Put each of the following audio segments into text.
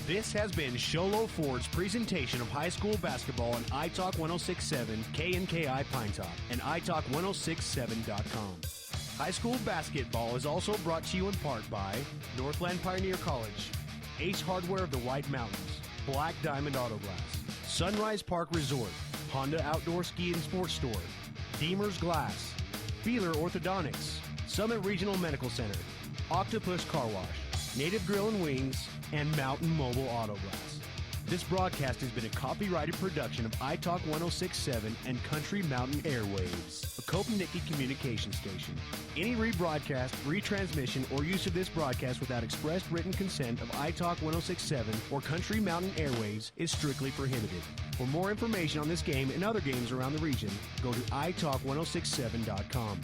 This has been Sholo Ford's presentation of high school basketball on iTalk 106.7, KNKI Pine Top, and iTalk1067.com. High school basketball is also brought to you in part by Northland Pioneer College, Ace Hardware of the White Mountains, Black Diamond Auto Glass, Sunrise Park Resort, Honda Outdoor Ski and Sports Store, Deemer's Glass, Beeler Orthodontics, Summit Regional Medical Center, Octopus Car Wash, Native Grill and Wings, and Mountain Mobile Auto Glass. This broadcast has been a copyrighted production of iTalk 106.7 and Country Mountain Airwaves, a Kopnicki communication station. Any rebroadcast, retransmission, or use of this broadcast without expressed written consent of iTalk 106.7 or Country Mountain Airwaves is strictly prohibited. For more information on this game and other games around the region, go to iTalk1067.com.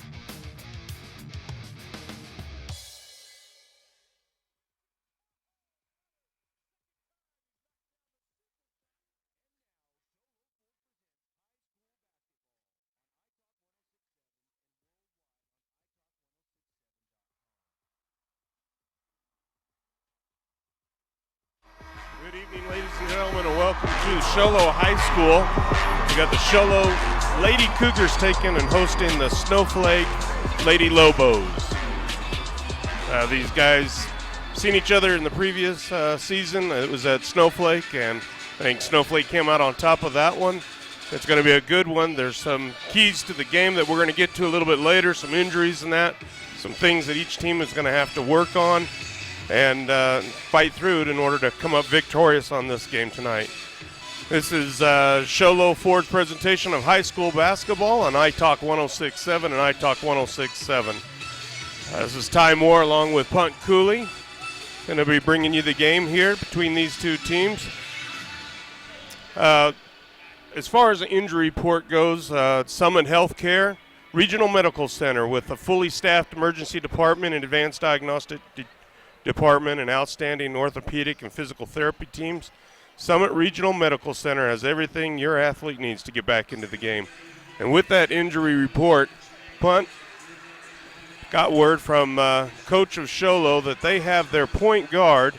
Good evening, ladies and gentlemen, and welcome to Sholo High School. We got the Sholo Lady Cougars taking and hosting the Snowflake Lady Lobos. These guys seen each other in the previous season. It was at Snowflake, and I think Snowflake came out on top of that one. It's going to be a good one. There's some keys to the game that we're going to get to a little bit later, some injuries and that, some things that each team is going to have to work on and fight through it in order to come up victorious on this game tonight. This is Sholo Ford's presentation of high school basketball on iTalk 106.7 and iTalk 106.7. This is Ty Moore along with Punt Cooley. Going to be bringing you the game here between these two teams. As far as the injury report goes, Summit Healthcare Regional Medical Center with a fully staffed emergency department and advanced diagnostic department and outstanding orthopedic and physical therapy teams. Summit Regional Medical Center has everything your athlete needs to get back into the game. And with that injury report, Punt got word from coach of Sholo that they have their point guard,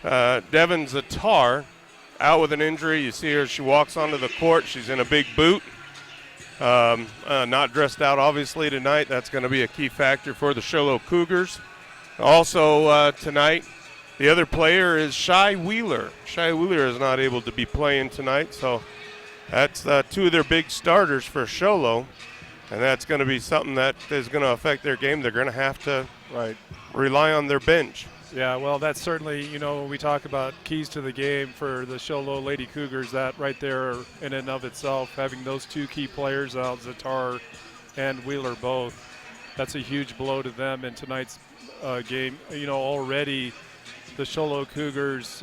Devin Zatar, out with an injury. You see her, she walks onto the court. She's in a big boot. Not dressed out, obviously, tonight. That's going to be a key factor for the Sholo Cougars. Also tonight, the other player is Shy Wheeler. Shy Wheeler is not able to be playing tonight, so that's two of their big starters for Sholo, and that's going to be something that is going to affect their game. They're going to have to rely on their bench. Yeah, well, that's certainly, when we talk about keys to the game for the Sholo Lady Cougars, that right there in and of itself, having those two key players out, Zatar and Wheeler both, that's a huge blow to them in tonight's game. Already the Sholo Cougars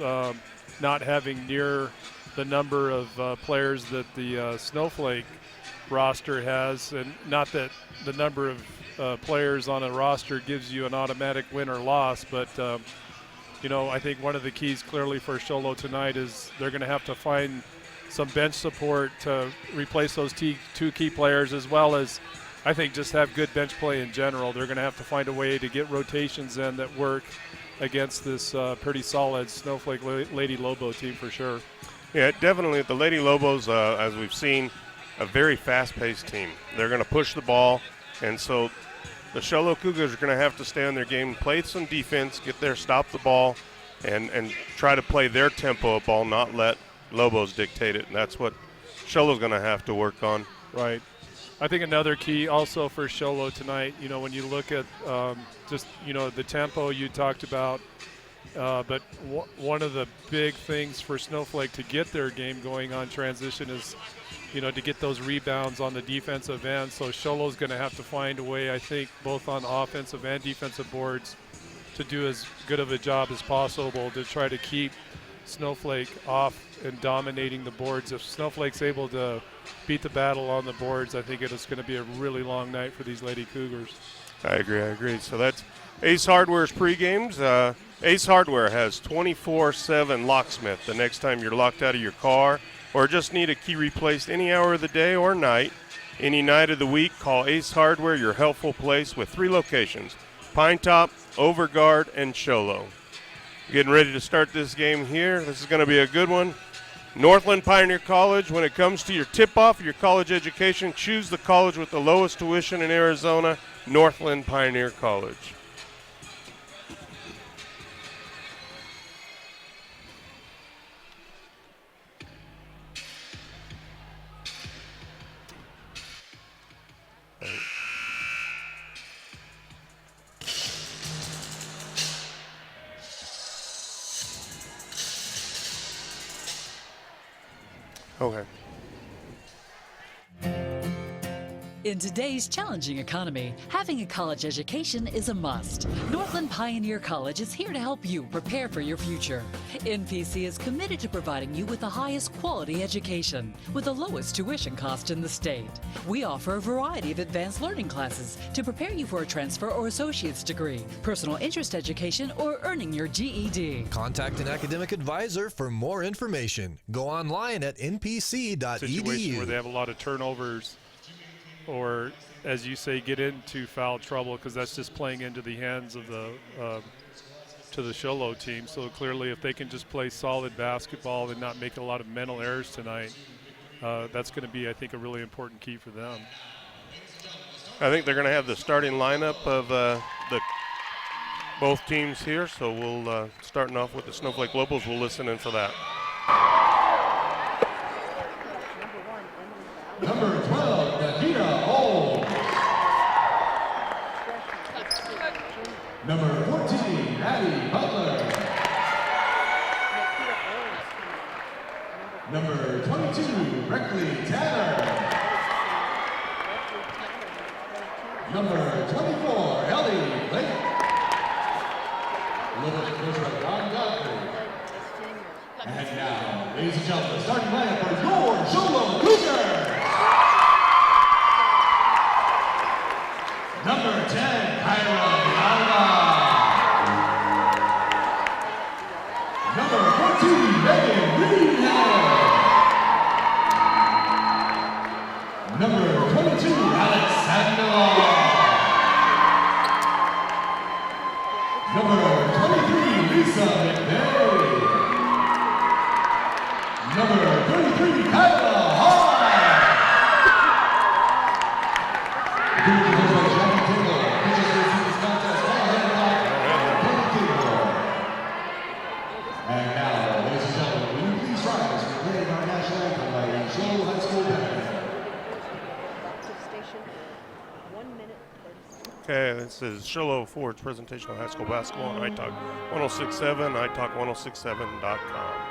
not having near the number of players that the Snowflake roster has, and not that the number of players on a roster gives you an automatic win or loss, but I think one of the keys clearly for Sholo tonight is they're going to have to find some bench support to replace those two key players, as well as I think just have good bench play in general. They're going to have to find a way to get rotations in that work against this pretty solid Snowflake Lady Lobo team for sure. Yeah, definitely. The Lady Lobos, as we've seen, a very fast-paced team. They're going to push the ball, and so the Sholo Cougars are going to have to stay on their game, play some defense, get there, stop the ball, and try to play their tempo of ball, not let Lobos dictate it. And that's what Sholo's going to have to work on. Right. I think another key also for Sholo tonight, when you look at the tempo you talked about, but one of the big things for Snowflake to get their game going on transition is, to get those rebounds on the defensive end. So Sholo's going to have to find a way, I think, both on offensive and defensive boards to do as good of a job as possible to try to keep Snowflake off and dominating the boards. If Snowflake's able to beat the battle on the boards, I think it is going to be a really long night for these Lady Cougars. I agree. So that's Ace Hardware's pre-games. Ace Hardware has 24/7 locksmith. The next time you're locked out of your car or just need a key replaced any hour of the day or night, any night of the week, call Ace Hardware, your helpful place with 3 locations: Pine Top, Overguard, and Sholo. Getting ready to start this game here. This is going to be a good one. Northland Pioneer College, when it comes to your tip-off, your college education, choose the college with the lowest tuition in Arizona, Northland Pioneer College. Okay. In today's challenging economy, having a college education is a must. Northland Pioneer College is here to help you prepare for your future. NPC is committed to providing you with the highest quality education with the lowest tuition cost in the state. We offer a variety of advanced learning classes to prepare you for a transfer or associate's degree, personal interest education, or earning your GED. Contact an academic advisor for more information. Go online at npc.edu. Situation where they have a lot of turnovers, or, as you say, get into foul trouble, because that's just playing into the hands of the to the Show Low team. So clearly, if they can just play solid basketball and not make a lot of mental errors tonight, that's going to be, I think, a really important key for them. I think they're going to have the starting lineup of both teams here, so we'll starting off with the Snowflake Lobos. We'll listen in for that. Number 12, Nakia Old. Number 14, Addie Butler. Number 22, Reckley Tanner. Number 24, Ellie Lake. Little coach by Don Godfrey. And now, ladies and gentlemen, starting lineup for your Show Low Cougars. Number 10, Kyra Alba. Number 14, Megan Greenhead. Number 22, Alex Sandoval. Number 23, Lisa McVeigh. Number 33, Kyla Hart. And now, ladies and gentlemen, will you please rise for playing our national anthem by the Show High School Band. Okay, this is Show Low Ford's presentation of high school basketball on iTalk 1067, iTalk1067.com.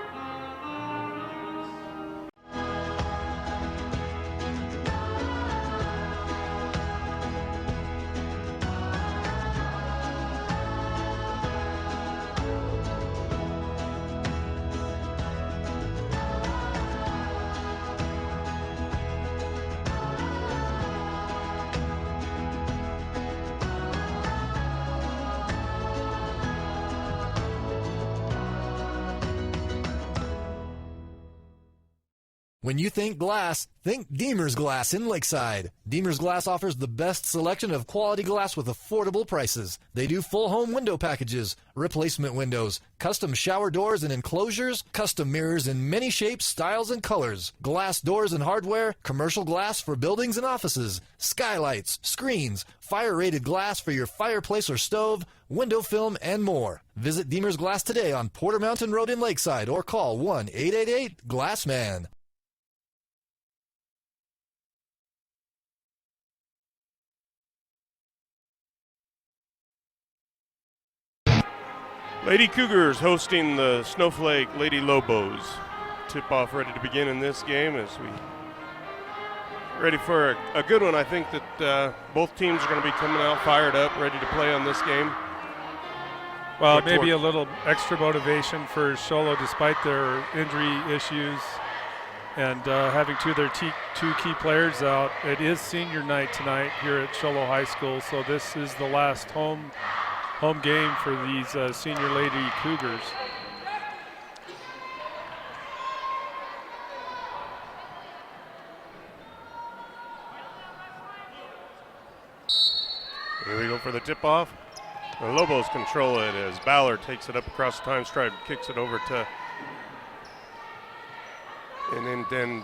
When you think glass, think Deemer's Glass in Lakeside. Deemer's Glass offers the best selection of quality glass with affordable prices. They do full home window packages, replacement windows, custom shower doors and enclosures, custom mirrors in many shapes, styles, and colors, glass doors and hardware, commercial glass for buildings and offices, skylights, screens, fire-rated glass for your fireplace or stove, window film, and more. Visit Deemer's Glass today on Porter Mountain Road in Lakeside or call 1-888-GLASSMAN. Lady Cougars hosting the Snowflake Lady Lobos. Tip-off ready to begin in this game as we ready for a good one. I think that both teams are going to be coming out fired up, ready to play on this game. Well, maybe a little extra motivation for Sholo despite their injury issues and having two of their two key players out. It is senior night tonight here at Sholo High School, so this is the last home game for these senior Lady Cougars. Here we go for the tip-off. The Lobos control it as Ballard takes it up across the time stripe, kicks it over to, and then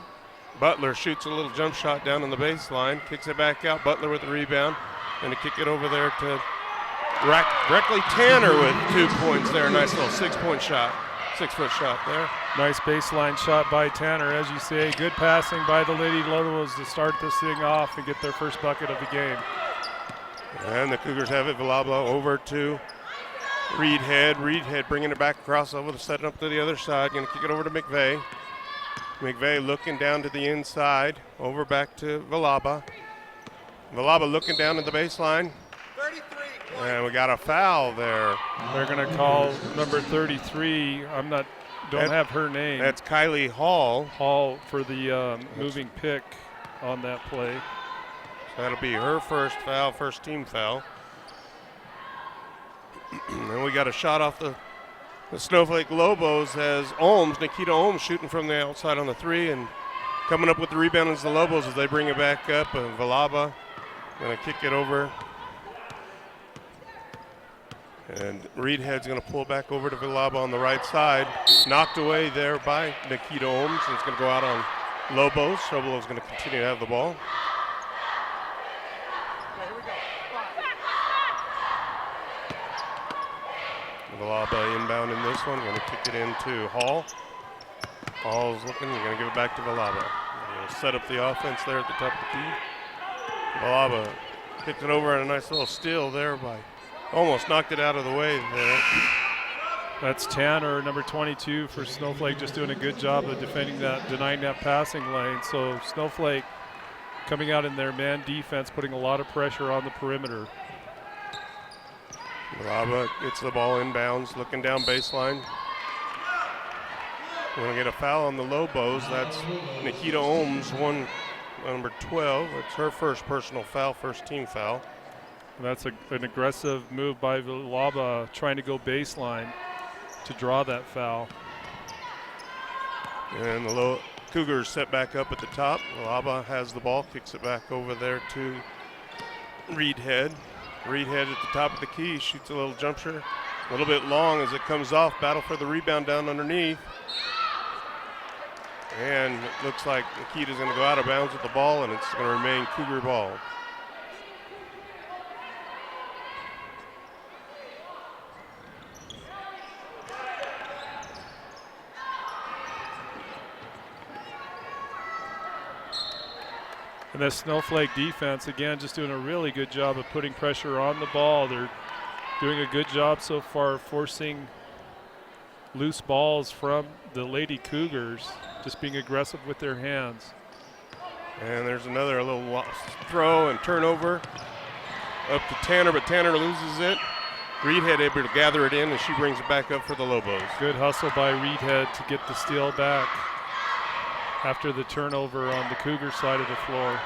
Butler shoots a little jump shot down on the baseline, kicks it back out. Butler with the rebound, and to kick it over there to Reckley Tanner with 2 points there. Nice little 6-point shot, 6-foot shot there. Nice baseline shot by Tanner, as you say. Good passing by the Lady Lobos to start this thing off and get their first bucket of the game. And the Cougars have it. Villalba over to Reedhead. Reedhead bringing it back across over, setting up to the other side. Going to kick it over to McVeigh. McVeigh looking down to the inside. Over back to Villalba. Villalba looking down at the baseline. 33. And we got a foul there. They're going to call number 33. Don't have her name. That's Kylie Hall. Hall for the moving pick on that play. That'll be her first foul, first team foul. And we got a shot off the Snowflake Lobos as Nikita Ohms shooting from the outside on the 3, and coming up with the rebound is the Lobos as they bring it back up. And Villalba going to kick it over. And Reedhead's going to pull back over to Villalba on the right side. Knocked away there by Nikita Ohms, and it's going to go out on Lobos. Lobos going to continue to have the ball. Villalba inbound in this one, going to kick it into Hall. Hall's looking, going to give it back to Villalba. He'll set up the offense there at the top of the key. Villalba kicked it over and a nice little steal there by, almost knocked it out of the way there. That's Tanner, number 22 for Snowflake, just doing a good job of defending that, denying that passing lane. So Snowflake coming out in their man defense, putting a lot of pressure on the perimeter. Villalba gets the ball inbounds, looking down baseline. We're going to get a foul on the Lobos. That's Nikita Ohms, number 12. It's her first personal foul, first team foul. And that's an aggressive move by Villalba, trying to go baseline to draw that foul. And the Cougars set back up at the top. Villalba has the ball, kicks it back over there to Reedhead. Reedhead at the top of the key, shoots a little jump shot, a little bit long as it comes off. Battle for the rebound down underneath. And it looks like Nikita's going to go out of bounds with the ball, and it's going to remain Cougar ball. And the Snowflake defense, again, just doing a really good job of putting pressure on the ball. They're doing a good job so far forcing loose balls from the Lady Cougars, just being aggressive with their hands. And there's another little throw and turnover up to Tanner, but Tanner loses it. Reedhead able to gather it in, and she brings it back up for the Lobos. Good hustle by Reedhead to get the steal back after the turnover on the Cougar side of the floor.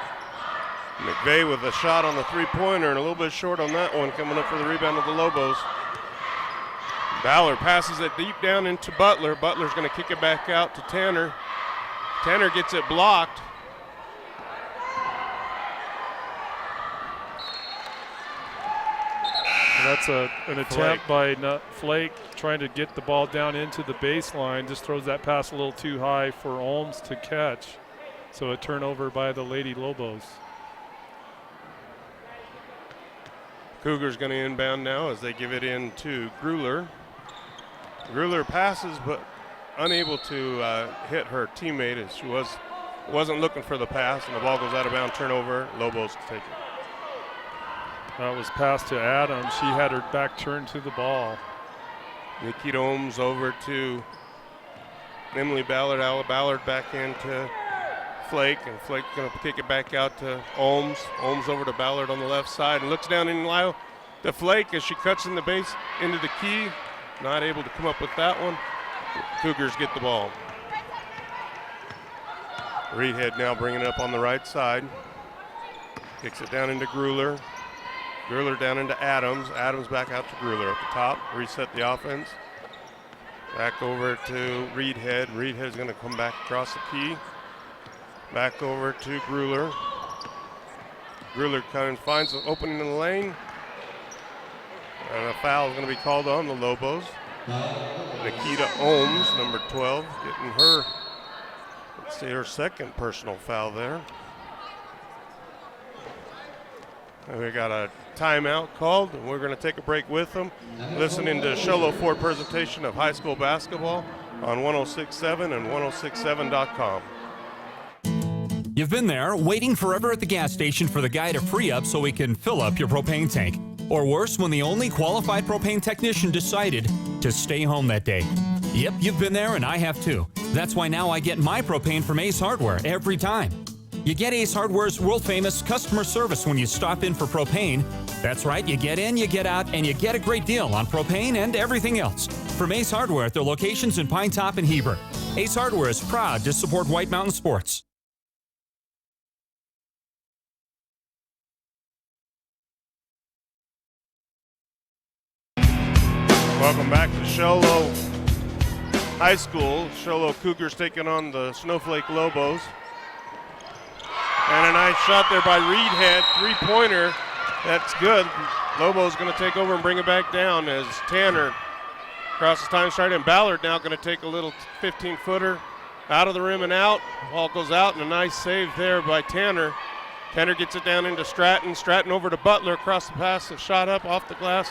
McVeigh with a shot on the three-pointer and a little bit short on that one, coming up for the rebound of the Lobos. Ballard passes it deep down into Butler. Butler's going to kick it back out to Tanner. Tanner gets it blocked. And that's an attempt by Flake trying to get the ball down into the baseline. Just throws that pass a little too high for Ohms to catch. So a turnover by the Lady Lobos. Cougars going to inbound now as they give it in to Gruler. Gruler passes but unable to hit her teammate as she wasn't looking for the pass, and the ball goes out of bounds, turnover. Lobos take it. That was passed to Adams. She had her back turned to the ball. Nikita Ohms over to Emily Ballard. Ballard back into Flake, and Flake going to kick it back out to Ohms. Ohms over to Ballard on the left side and looks down in Lyle to Flake as she cuts in the base into the key. Not able to come up with that one. Cougars get the ball. Reedhead now bringing it up on the right side. Kicks it down into Gruler. Gruler down into Adams. Adams back out to Gruler at the top. Reset the offense. Back over to Reedhead. Reedhead's going to come back across the key. Back over to Gruler. Gruler kind of finds an opening in the lane. And a foul is going to be called on the Lobos. Nikita Ohms, number 12, getting her, let's see, her second personal foul there. And we got a timeout called, and we're going to take a break with them. Listening to Show Low Ford presentation of high school basketball on 106.7 and 106.7.com. You've been there, waiting forever at the gas station for the guy to free up so he can fill up your propane tank. Or worse, when the only qualified propane technician decided to stay home that day. Yep, you've been there, and I have too. That's why now I get my propane from Ace Hardware every time. You get Ace Hardware's world-famous customer service when you stop in for propane. That's right, you get in, you get out, and you get a great deal on propane and everything else. From Ace Hardware at their locations in Pine Top and Heber. Ace Hardware is proud to support White Mountain Sports. Welcome back to Show Low High School. Show Low Cougars taking on the Snowflake Lobos. And a nice shot there by Reedhead, three-pointer. That's good. Lobos going to take over and bring it back down as Tanner crosses time stride, and Ballard now going to take a little 15-footer out of the rim and out. Ball goes out, and a nice save there by Tanner. Tanner gets it down into Stratton. Stratton over to Butler, across the pass, a shot up off the glass.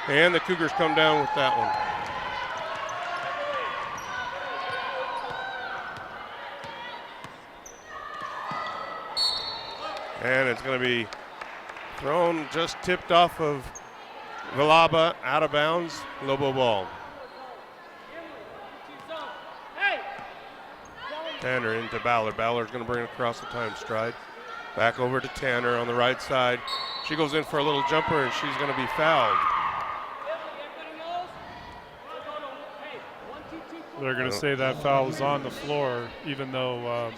And the Cougars come down with that one. And it's going to be thrown, just tipped off of Villalba, out of bounds, Lobo ball. Tanner into Ballard. Ballard's going to bring it across the time stride. Back over to Tanner on the right side. She goes in for a little jumper, and she's going to be fouled. They're going to say that foul was on the floor, even though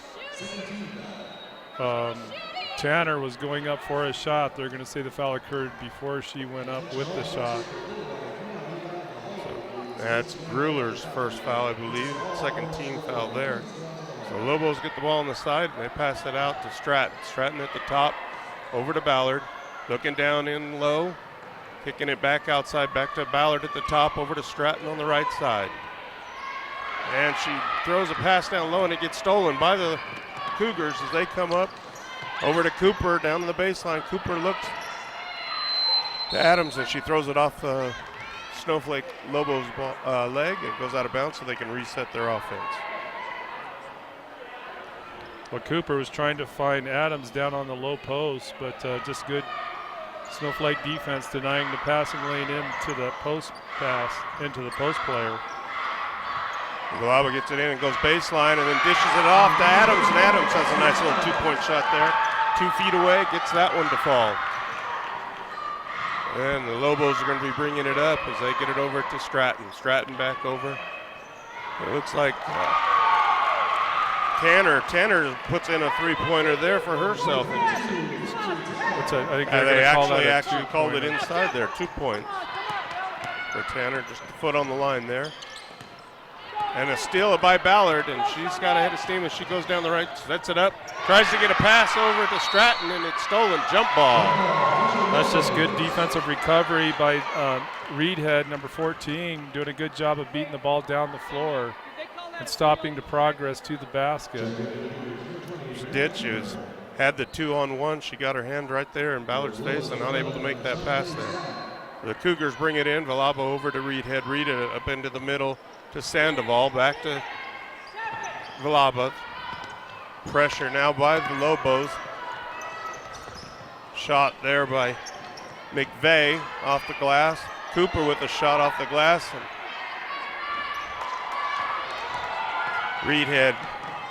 Tanner was going up for a shot. They're going to say the foul occurred before she went up with the shot. That's Gruler's first foul, I believe. Second team foul there. So Lobos get the ball on the side, and they pass it out to Stratton. Stratton at the top, over to Ballard. Looking down in low, kicking it back outside, back to Ballard at the top, over to Stratton on the right side. And she throws a pass down low, and it gets stolen by the Cougars as they come up. Over to Cooper, down to the baseline. Cooper looks to Adams, and she throws it off Snowflake Lobos' leg. It goes out of bounds so they can reset their offense. Well, Cooper was trying to find Adams down on the low post, but just good Snowflake defense denying the passing lane into the post pass, into the post player. Villalba gets it in and goes baseline and then dishes it off to Adams, and Adams has a nice little two-point shot there. 2 feet away, gets that one to fall. And the Lobos are going to be bringing it up as they get it over to Stratton. Stratton back over. It looks like Tanner puts in a three-pointer there for herself. I think they actually called it inside there, 2 points for Tanner, just a foot on the line there. And a steal by Ballard, and she's got a head of steam as she goes down the right, sets it up, tries to get a pass over to Stratton, and it's stolen. Jump ball. That's just good defensive recovery by Reedhead, number 14, doing a good job of beating the ball down the floor and stopping the progress to the basket. She did. She had the 2-on-1. She got her hand right there in Ballard's face and not able to make that pass there. The Cougars bring it in. Villalba over to Reedhead. Reedhead up into the middle to Sandoval, back to Villalba. Pressure now by the Lobos. Shot there by McVeigh off the glass. Cooper with a shot off the glass. And Reedhead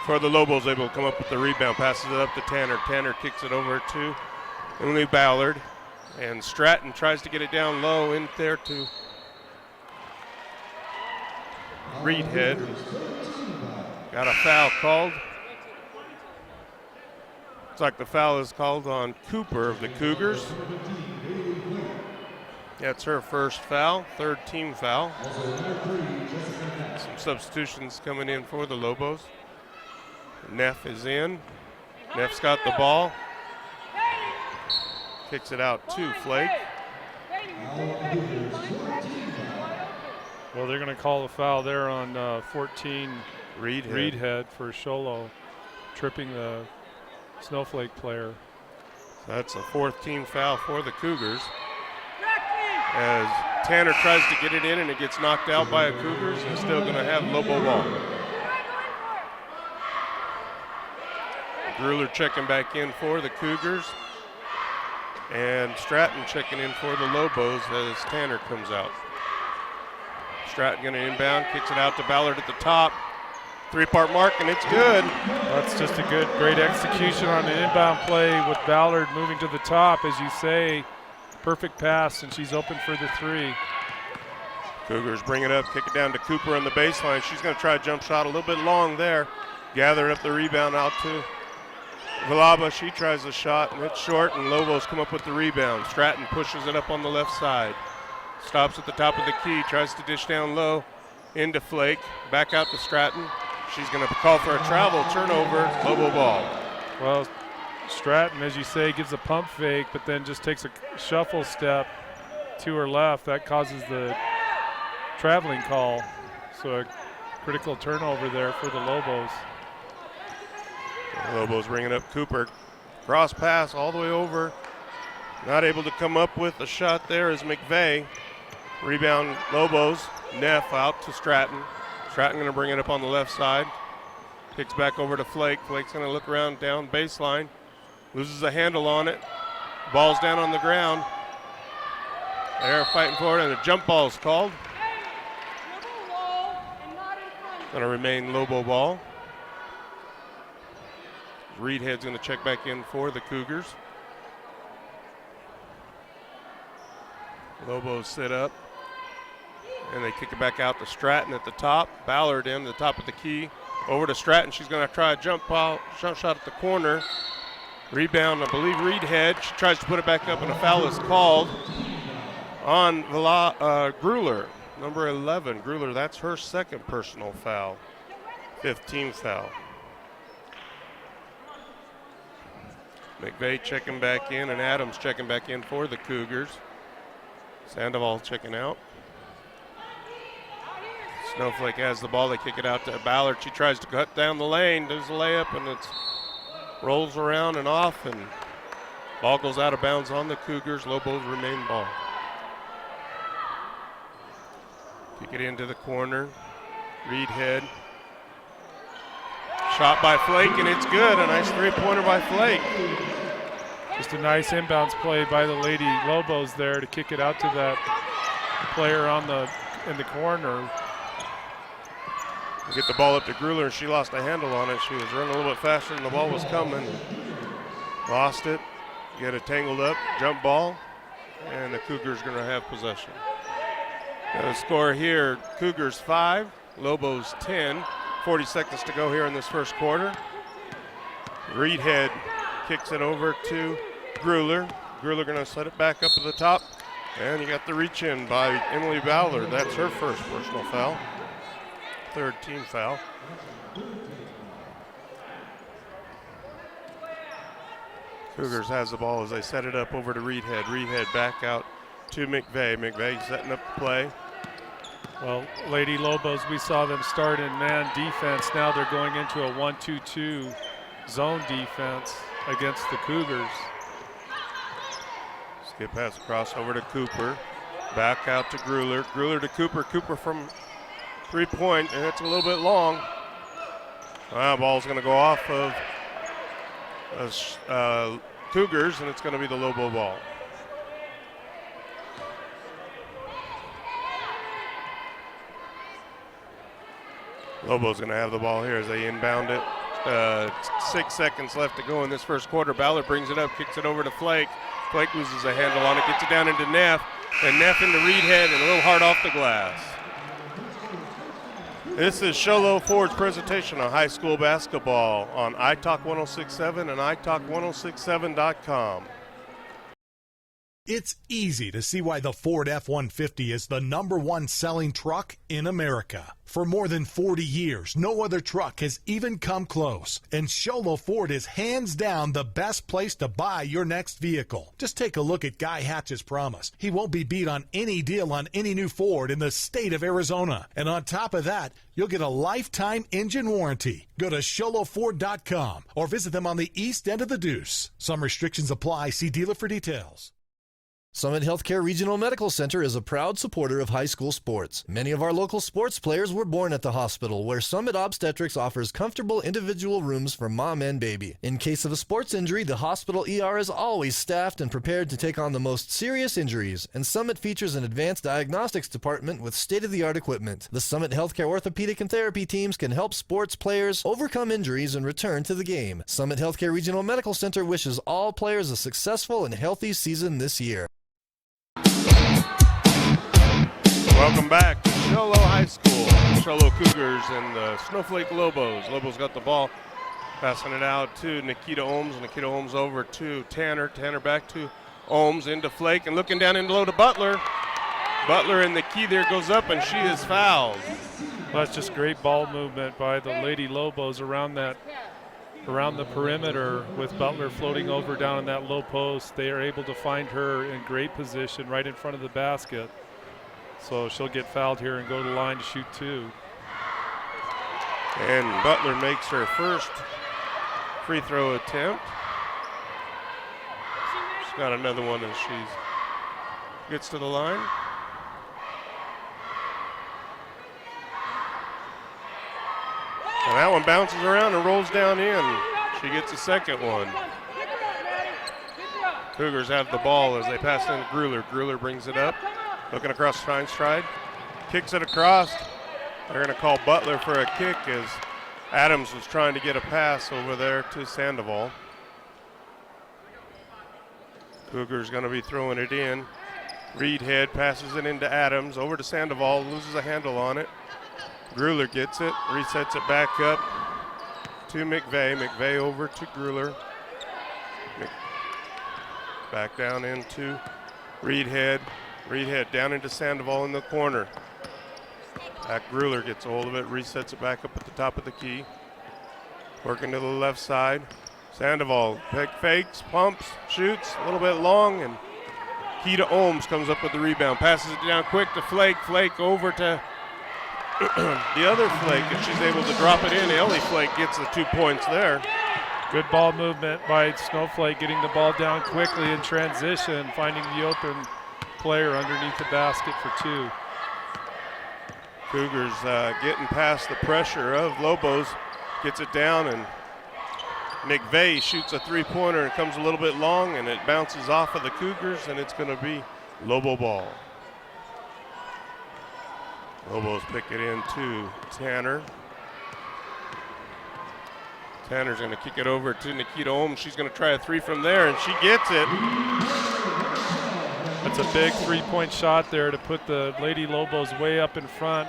for the Lobos able to come up with the rebound, passes it up to Tanner. Tanner kicks it over to Emily Ballard. And Stratton tries to get it down low in there to Reedhead. Got a foul called. Looks like the foul is called on Cooper of the Cougars. That's her first foul, third team foul. Some substitutions coming in for the Lobos. Neff is in. Neff's got the ball. Kicks it out to Flake. Well, they're going to call a foul there on 14 Reedhead for Sholo, tripping the Snowflake player. That's a fourth team foul for the Cougars. As Tanner tries to get it in and it gets knocked out by a Cougars, and still going to have Lobo ball. Gruler checking back in for the Cougars. And Stratton checking in for the Lobos as Tanner comes out. Stratton going to inbound, kicks it out to Ballard at the top. Three-part mark, and it's good. That's just a great execution on an inbound play with Ballard moving to the top, as you say. Perfect pass, and she's open for the three. Cougars bring it up, kick it down to Cooper on the baseline. She's going to try a jump shot a little bit long there. Gathering up the rebound out to Villalba. She tries the shot, and it's short, and Lobos come up with the rebound. Stratton pushes it up on the left side. Stops at the top of the key, tries to dish down low into Flake. Back out to Stratton. She's going to call for a travel turnover, Lobo ball. Well, Stratton, as you say, gives a pump fake, but then just takes a shuffle step to her left. That causes the traveling call. So a critical turnover there for the Lobos. The Lobos bringing up Cooper. Cross pass all the way over. Not able to come up with a shot there is McVeigh. Rebound Lobos. Neff out to Stratton. Stratton going to bring it up on the left side. Kicks back over to Flake. Flake's going to look around down baseline. Loses a handle on it. Ball's down on the ground. They're fighting for it, and a jump ball is called. Going to remain Lobo ball. Reedhead's going to check back in for the Cougars. Lobos sit up. And they kick it back out to Stratton at the top. Ballard in the top of the key. Over to Stratton. She's going to try a jump shot at the corner. Rebound, I believe, Reedhead. She tries to put it back up, and a foul is called on Gruler, number 11. Gruler, that's her second personal foul. 5th team foul. McVeigh checking back in, and Adams checking back in for the Cougars. Sandoval checking out. Snowflake has the ball. They kick it out to Ballard. She tries to cut down the lane. Does a layup, and it rolls around and off, and ball goes out of bounds on the Cougars. Lobos remain ball. Kick it into the corner. Reedhead. Shot by Flake, and it's good. A nice three-pointer by Flake. Just a nice inbounds play by the Lady Lobos there to kick it out to that player in the corner. Get the ball up to Gruler, and she lost a handle on it. She was running a little bit faster than the ball was coming. Lost it. Get it tangled up. Jump ball. And the Cougars going to have possession. The score here, Cougars 5, Lobos 10. 40 seconds to go here in this first quarter. Reedhead kicks it over to Gruler. Gruler going to set it back up at the top. And you got the reach in by Emily Ballard. That's her first personal foul. 3rd team foul. Cougars has the ball as they set it up over to Reedhead. Reedhead back out to McVeigh. McVeigh setting up the play. Well, Lady Lobos, we saw them start in man defense. Now they're going into a 1-2-2 zone defense against the Cougars. Skip pass across over to Cooper. Back out to Gruler. Gruler to Cooper. Cooper from 3-point, and it's a little bit long. Ball's going to go off of Cougars, and it's going to be the Lobo ball. Lobo's going to have the ball here as they inbound it. 6 seconds left to go in this first quarter. Ballard brings it up, kicks it over to Flake. Flake loses a handle on it, gets it down into Neff, and Neff into Reedhead, and a little hard off the glass. This is Sholo Ford's presentation on high school basketball on iTalk 1067 and iTalk1067.com. It's easy to see why the Ford F-150 is the #1 selling truck in America. For more than 40 years, no other truck has even come close. And Sholo Ford is hands down the best place to buy your next vehicle. Just take a look at Guy Hatch's promise. He won't be beat on any deal on any new Ford in the state of Arizona. And on top of that, you'll get a lifetime engine warranty. Go to SholoFord.com or visit them on the east end of the Deuce. Some restrictions apply. See dealer for details. Summit Healthcare Regional Medical Center is a proud supporter of high school sports. Many of our local sports players were born at the hospital, where Summit Obstetrics offers comfortable individual rooms for mom and baby. In case of a sports injury, the hospital ER is always staffed and prepared to take on the most serious injuries, and Summit features an advanced diagnostics department with state-of-the-art equipment. The Summit Healthcare orthopedic and therapy teams can help sports players overcome injuries and return to the game. Summit Healthcare Regional Medical Center wishes all players a successful and healthy season this year. Welcome back to Sholo High School. Sholo Cougars and the Snowflake Lobos. Lobos got the ball, passing it out to Nikita Ohms. Nikita Ohms over to Tanner. Tanner back to Ohms, into Flake, and looking down into low to Butler. Butler in the key there goes up, and she is fouled. Well, that's just great ball movement by the Lady Lobos around the perimeter, with Butler floating over down in that low post. They are able to find her in great position right in front of the basket. So she'll get fouled here and go to the line to shoot two. And Butler makes her first free throw attempt. She's got another one as she gets to the line. And that one bounces around and rolls down in. She gets a second one. Cougars have the ball as they pass in to Grueller. Grueller brings it up. Looking across Steinstride, kicks it across. They're going to call Butler for a kick as Adams was trying to get a pass over there to Sandoval. Cougars going to be throwing it in. Reedhead passes it into Adams, over to Sandoval, loses a handle on it. Grueller gets it, resets it back up to McVeigh. McVeigh over to Grueller. Back down into Reedhead. Reedhead down into Sandoval in the corner. Back Grueller gets a hold of it, resets it back up at the top of the key. Working to the left side. Sandoval fakes, pumps, shoots, a little bit long, and Keita Ohms comes up with the rebound. Passes it down quick to Flake. Flake over to the other Flake, and she's able to drop it in. Ellie Flake gets the 2 points there. Good ball movement by Snowflake, getting the ball down quickly in transition, finding the open player underneath the basket for two. Cougars getting past the pressure of Lobos, gets it down, and McVeigh shoots a three-pointer and comes a little bit long, and it bounces off of the Cougars, and it's going to be Lobo ball. Lobos pick it in to Tanner. Tanner's going to kick it over to Nikita Ohms. She's going to try a three from there, and she gets it. That's a big three-point shot there to put the Lady Lobos way up in front.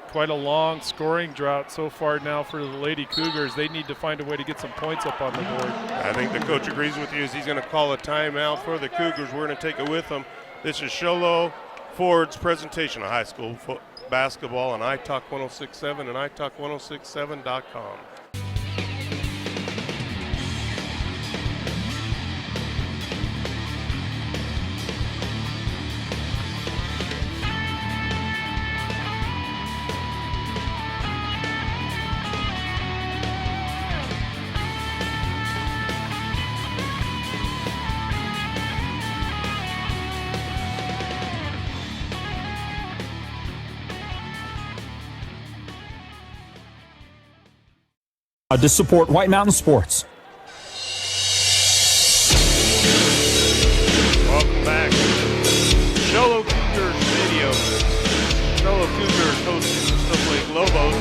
Quite a long scoring drought so far now for the Lady Cougars. They need to find a way to get some points up on the board. I think the coach agrees with you as he's going to call a timeout for the Cougars. We're going to take it with them. This is Sholo Ford's presentation of high school basketball on iTalk 106.7 and iTalk1067.com. To support White Mountain Sports. Welcome back. Sholo Cougars Stadium. Sholo Cougars hosting the Snowflake Lobos.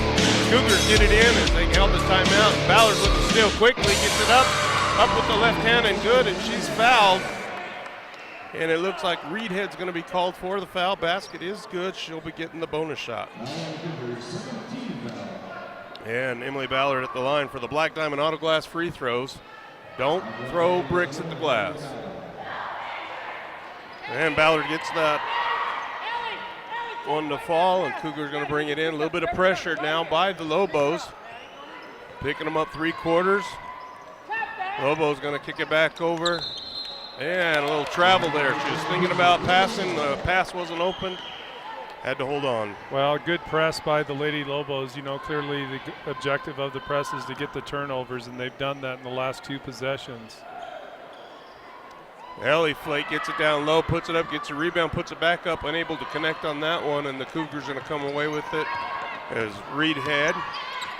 Cougars get it in as they held the timeout. Ballard with the steal quickly, gets it up with the left hand and good, and she's fouled. And it looks like Reedhead's going to be called for the foul. Basket is good. She'll be getting the bonus shot. And Emily Ballard at the line for the Black Diamond Auto Glass free throws. Don't throw bricks at the glass. And Ballard gets that one to fall, and Cougars going to bring it in. A little bit of pressure now by the Lobos. Picking them up 3/4. Lobos going to kick it back over. And a little travel there. She was thinking about passing. The pass wasn't open. Had to hold on. Well, good press by the Lady Lobos. You know, clearly the objective of the press is to get the turnovers, and they've done that in the last 2 possessions. Ellie Flake gets it down low, puts it up, gets a rebound, puts it back up, unable to connect on that one, and the Cougars going to come away with it as Reed Head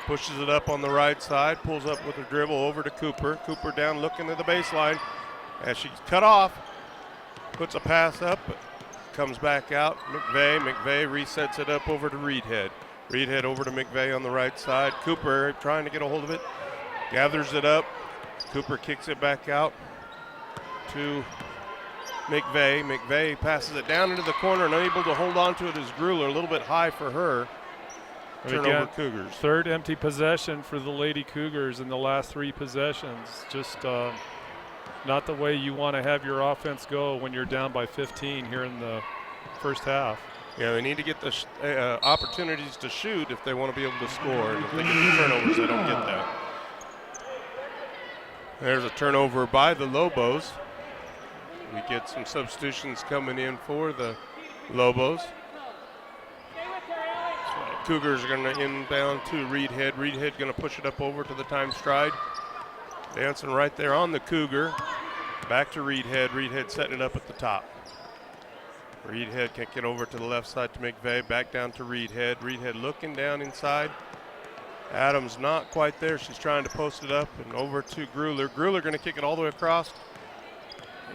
pushes it up on the right side, pulls up with a dribble over to Cooper. Cooper down looking at the baseline as she's cut off, puts a pass up, comes back out. McVeigh resets it up over to Reed Head. Reed Head over to McVeigh on the right side. Cooper trying to get a hold of it, gathers it up. Cooper kicks it back out to McVeigh. McVeigh passes it down into the corner and unable to hold on to it is Grueller. A little bit high for her. Turnover Cougars. Third empty possession for the Lady Cougars in the last 3 possessions. Just not the way you want to have your offense go when you're down by 15 here in the first half. Yeah, they need to get the opportunities to shoot if they want to be able to score. And if they get the turnovers, they don't get that. There's a turnover by the Lobos. We get some substitutions coming in for the Lobos. Cougars are going to inbound to Reed Head. Reed Head going to push it up over to the time stride. Dancing right there on the Cougar. Back to Reed Head. Reed Head setting it up at the top. Reed Head kick it over to the left side to McVeigh. Back down to Reed Head. Reed Head looking down inside. Adams not quite there. She's trying to post it up and over to Grueller. Grueller going to kick it all the way across.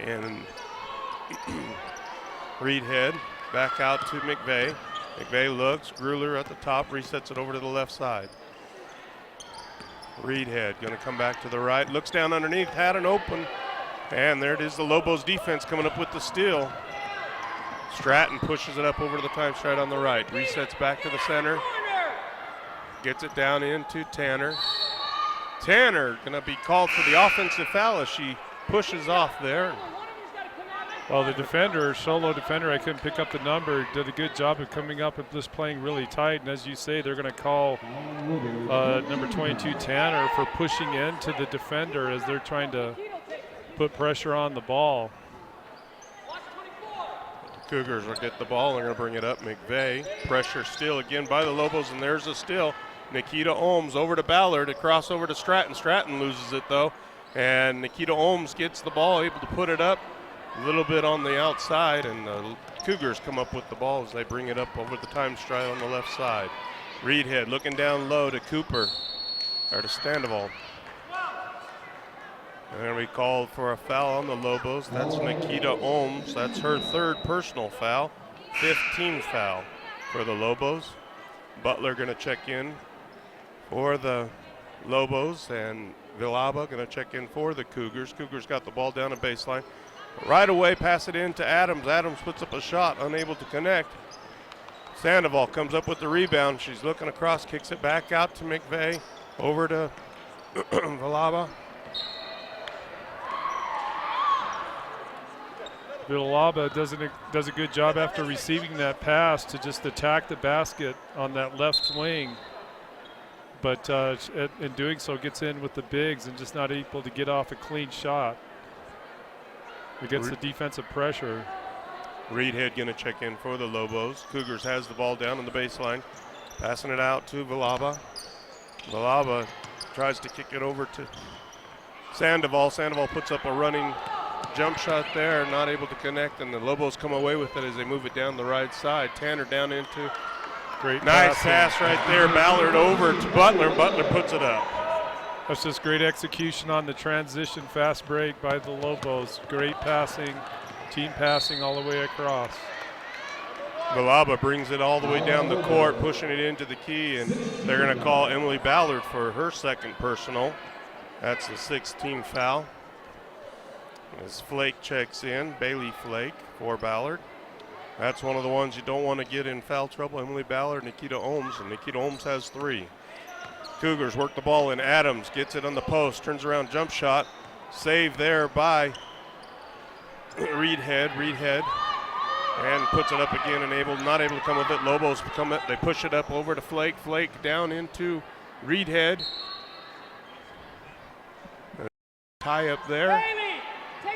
And Reed Head back out to McVeigh. McVeigh looks. Grueller at the top. Resets it over to the left side. Reed Head going to come back to the right. Looks down underneath. Had an open. And there it is. The Lobos defense coming up with the steal. Stratton pushes it up over to the time stride on the right. Resets back to the center. Gets it down into Tanner. Tanner going to be called for the offensive foul as she pushes off there. Well, the defender, solo defender, I couldn't pick up the number, did a good job of coming up and just playing really tight. And as you say, they're going to call number 22, Tanner, for pushing into the defender as they're trying to put pressure on the ball. Cougars will get the ball. They're going to bring it up. McVeigh. Pressure still again by the Lobos, and there's a steal. Nikita Ohms over to Ballard. A cross over to Stratton. Stratton loses it, though. And Nikita Ohms gets the ball, able to put it up a little bit on the outside, and the Cougars come up with the ball as they bring it up over the time stride on the left side. Reed Head looking down low to Cooper, or to Sandoval. And we called for a foul on the Lobos. That's Nikita Ohms. That's her 3rd personal foul, 5th team foul for the Lobos. Butler going to check in for the Lobos, and Villalba going to check in for the Cougars. Cougars got the ball down a baseline. Right away, pass it in to Adams. Adams puts up a shot, unable to connect. Sandoval comes up with the rebound. She's looking across, kicks it back out to McVeigh, over to Villalba. Villalba does a good job after receiving that pass to just attack the basket on that left wing. But in doing so, gets in with the bigs and just not able to get off a clean shot against the defensive pressure. Reed Head going to check in for the Lobos. Cougars has the ball down on the baseline, passing it out to Villalba. Villalba tries to kick it over to Sandoval. Sandoval puts up a running jump shot there, not able to connect, and the Lobos come away with it as they move it down the right side. Tanner down into. Great nice pass right there. Ballard over to Butler. Butler puts it up. That's just great execution on the transition fast break by the Lobos. Great passing, team passing all the way across. Villalba brings it all the way down the court, pushing it into the key, and they're going to call Emily Ballard for her 2nd personal. That's the 6th team foul. As Flake checks in, Bailey Flake for Ballard. That's one of the ones you don't want to get in foul trouble. Emily Ballard, Nikita Ohms, and Nikita Ohms has 3. Cougars work the ball in. Adams gets it on the post, turns around, jump shot. Save there by Reed Head. And puts it up again and not able to come with it. Lobos they push it up over to Flake. Flake down into Reedhead. Tie up there.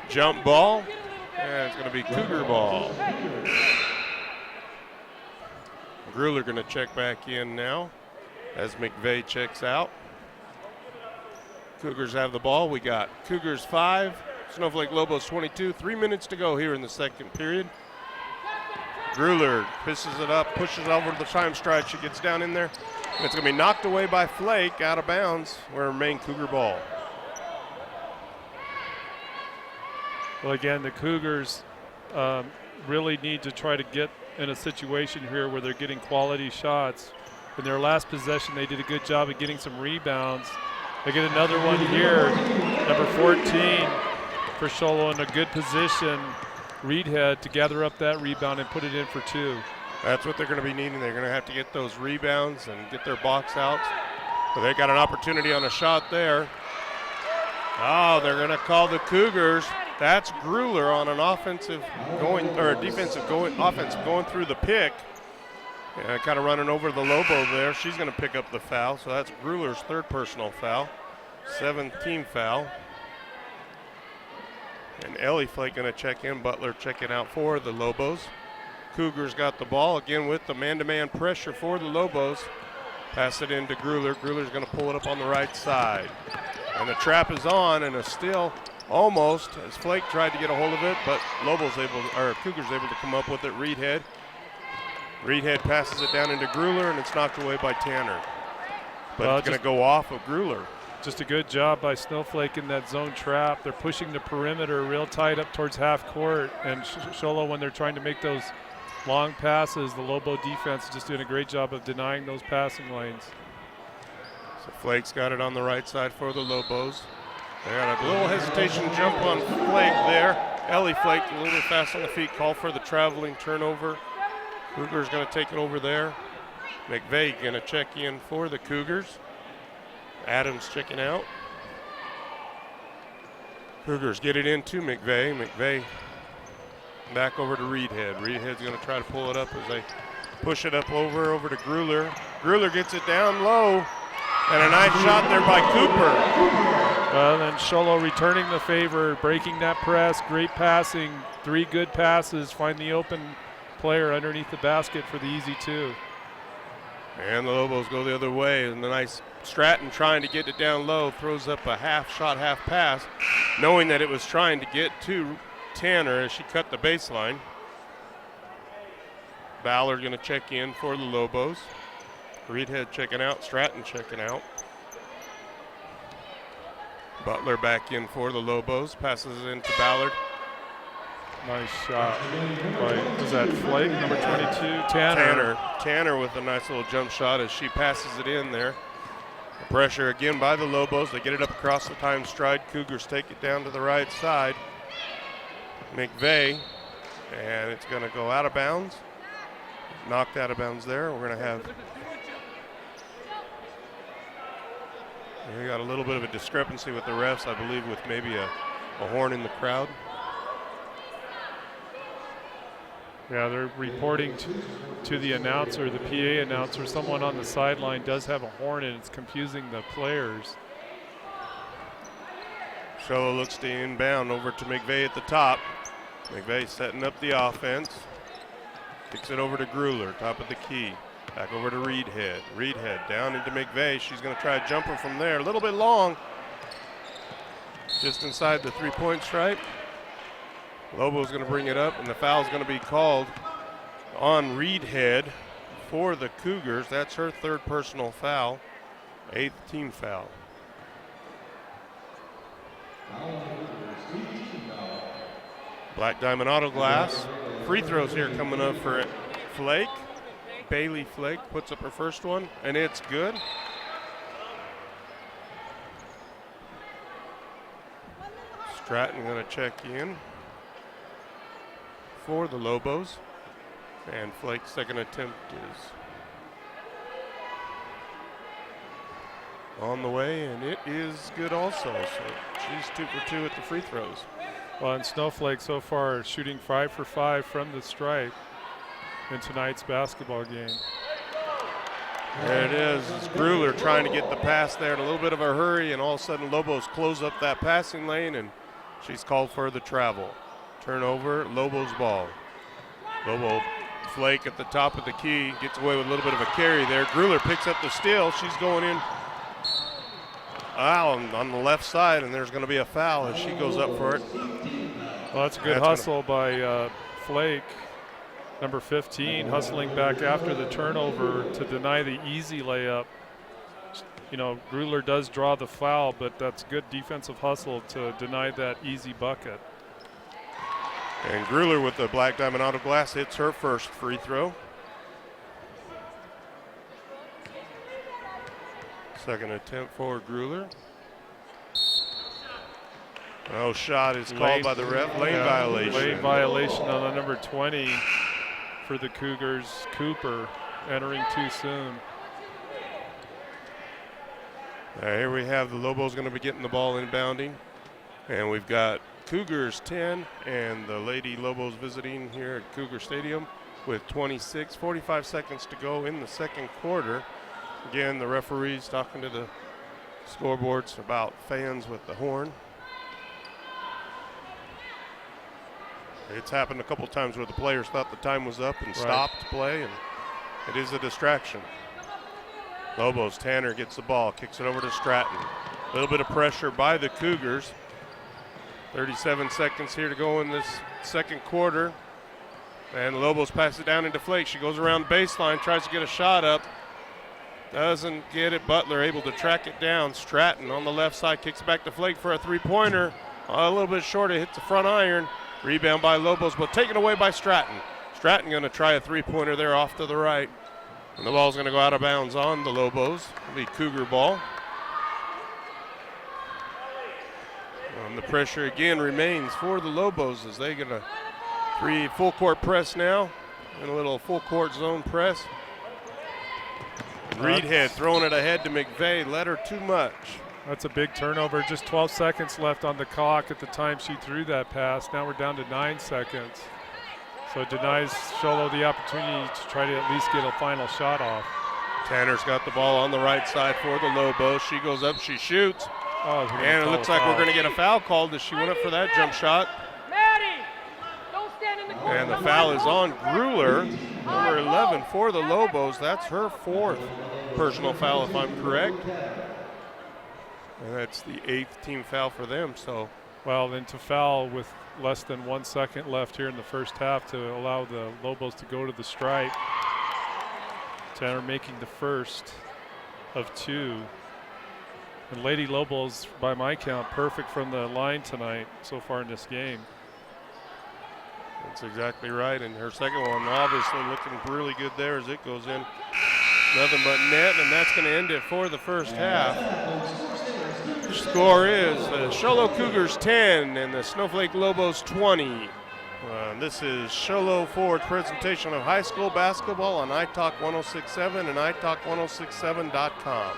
Jump ball. And it's going to be Cougar ball. Grueller going to check back in now as McVeigh checks out. Cougars have the ball. We got Cougars 5, Snowflake Lobos 22. 3 minutes to go here in the second period. Grueller pisses it up, pushes it over to the time stride. She gets down in there. It's going to be knocked away by Flake, out of bounds. Will remain Cougar ball. Well, again, the Cougars really need to try to get in a situation here where they're getting quality shots. In their last possession, they did a good job of getting some rebounds. They get another one here, number 14 for Sholo in a good position. Reedhead to gather up that rebound and put it in for 2. That's what they're going to be needing. They're going to have to get those rebounds and get their box outs. But they got an opportunity on a shot there. Oh, they're going to call the Cougars. That's Grueller on an offensive going through the pick. Kind of running over the Lobo there. She's going to pick up the foul. So that's Grueller's 3rd personal foul. 7th team foul. And Ellie Flake going to check in. Butler checking out for the Lobos. Cougars got the ball again with the man-to-man pressure for the Lobos. Pass it into Grueller. Grueller's going to pull it up on the right side. And the trap is on, and it's still almost as Flake tried to get a hold of it, but Cougars able to come up with it. Reedhead passes it down into Grueller, and it's knocked away by Tanner. But it's going to go off of Grueller. Just a good job by Snowflake in that zone trap. They're pushing the perimeter real tight up towards half court. And Sholo, when they're trying to make those long passes, the Lobo defense is just doing a great job of denying those passing lanes. So Flake's got it on the right side for the Lobos. They got a little hesitation jump on Flake there. Ellie Flake a little bit fast on the feet, call for the traveling turnover. Cougars going to take it over there. McVeigh going to check in for the Cougars. Adams checking out. Cougars get it into McVeigh. McVeigh back over to Reedhead. Reedhead's going to try to pull it up as they push it up over to Grueller. Grueller gets it down low, and a nice shot there by Cooper. Well, then Sholo returning the favor, breaking that press, great passing, 3 good passes, find the open player underneath the basket for the easy 2. And the Lobos go the other way, and the nice Stratton trying to get it down low, throws up a half pass, knowing that it was trying to get to Tanner as she cut the baseline. Ballard going to check in for the Lobos. Reedhead checking out, Stratton checking out. Butler back in for the Lobos, passes it into Ballard. Nice shot by, was that Flake, number 22? Tanner with a nice little jump shot as she passes it in there. Pressure again by the Lobos. They get it up across the time stride. Cougars take it down to the right side. McVeigh, and it's going to go out of bounds. Knocked out of bounds there. We're going to have, we got a little bit of a discrepancy with the refs, I believe, with maybe a horn in the crowd. Yeah, they're reporting to the announcer, the PA announcer, someone on the sideline does have a horn and it's confusing the players. Sholo looks to inbound over to McVeigh at the top. McVeigh setting up the offense. Kicks it over to Grueller, top of the key. Back over to Reedhead. Reedhead down into McVeigh. She's going to try a jumper from there. A little bit long. Just inside the 3-point stripe. Lobo's going to bring it up, and the foul's going to be called on Reedhead for the Cougars. That's her 3rd personal foul, 8th team foul. Black Diamond Auto Glass. Free throws here coming up for Flake. Bailey Flake puts up her first one, and it's good. Stratton going to check in for the Lobos, and Flake's second attempt is on the way, and it is good also. So she's 2 for 2 at the free throws. Well, and Snowflake so far shooting 5 for 5 from the stripe in tonight's basketball game. There it is. It's Gruler trying to get the pass there in a little bit of a hurry, and all of a sudden Lobos close up that passing lane, and she's called for the travel. Turnover, Lobos ball. Lobo Flake at the top of the key, gets away with a little bit of a carry there. Gruler picks up the steal. She's going in on the left side, and there's going to be a foul as she goes up for it. Well, that's a good hustle by Flake. Number 15 hustling back after the turnover to deny the easy layup. You know, Gruler does draw the foul, but that's good defensive hustle to deny that easy bucket. And Gruler with the Black Diamond Auto Glass hits her first free throw. Second attempt for Gruler. No shot is called by the ref. Lane violation. Lane violation on the number 20 for the Cougars. Cooper entering too soon. Here we have the Lobos going to be getting the ball inbounding. And we've got Cougars 10 and the Lady Lobos visiting here at Cougar Stadium with 45 seconds to go in the second quarter. Again, the referees talking to the scoreboards about fans with the horn. It's happened a couple times where the players thought the time was up and stopped play, and it is a distraction. Lobos, Tanner gets the ball, kicks it over to Stratton. A little bit of pressure by the Cougars. 37 seconds here to go in this second quarter. And the Lobos pass it down into Flake. She goes around baseline, tries to get a shot up. Doesn't get it. Butler able to track it down. Stratton on the left side kicks it back to Flake for a three-pointer. A little bit short. It hits the front iron. Rebound by Lobos, but taken away by Stratton. Stratton going to try a three-pointer there off to the right. And the ball's going to go out of bounds on the Lobos. It'll be Cougar ball. And the pressure again remains for the Lobos as they get a full court press now. And a little full court zone press. Reedhead throwing it ahead to McVeigh. Let her too much. That's a big turnover. Just 12 seconds left on the clock at the time she threw that pass. Now we're down to 9 seconds. So it denies Sholo the opportunity to try to at least get a final shot off. Tanner's got the ball on the right side for the Lobos. She goes up, she shoots. Oh, and it looks like we're going to get a foul called as she went up for that jump shot. And the foul is on Gruler, number 11 for the Lobos. That's her 4th personal foul, if I'm correct. And that's the 8th team foul for them. So, well, then to foul with less than 1 second left here in the first half to allow the Lobos to go to the stripe. Tanner making the first of 2. And Lady Lobos, by my count, perfect from the line tonight so far in this game. That's exactly right. And her second one obviously looking really good there as it goes in. Nothing but net, and that's going to end it for the first half. The score is the Sholo Cougars 10 and the Snowflake Lobos 20. This is Sholo Ford's presentation of high school basketball on iTalk 106.7 and iTalk1067.com.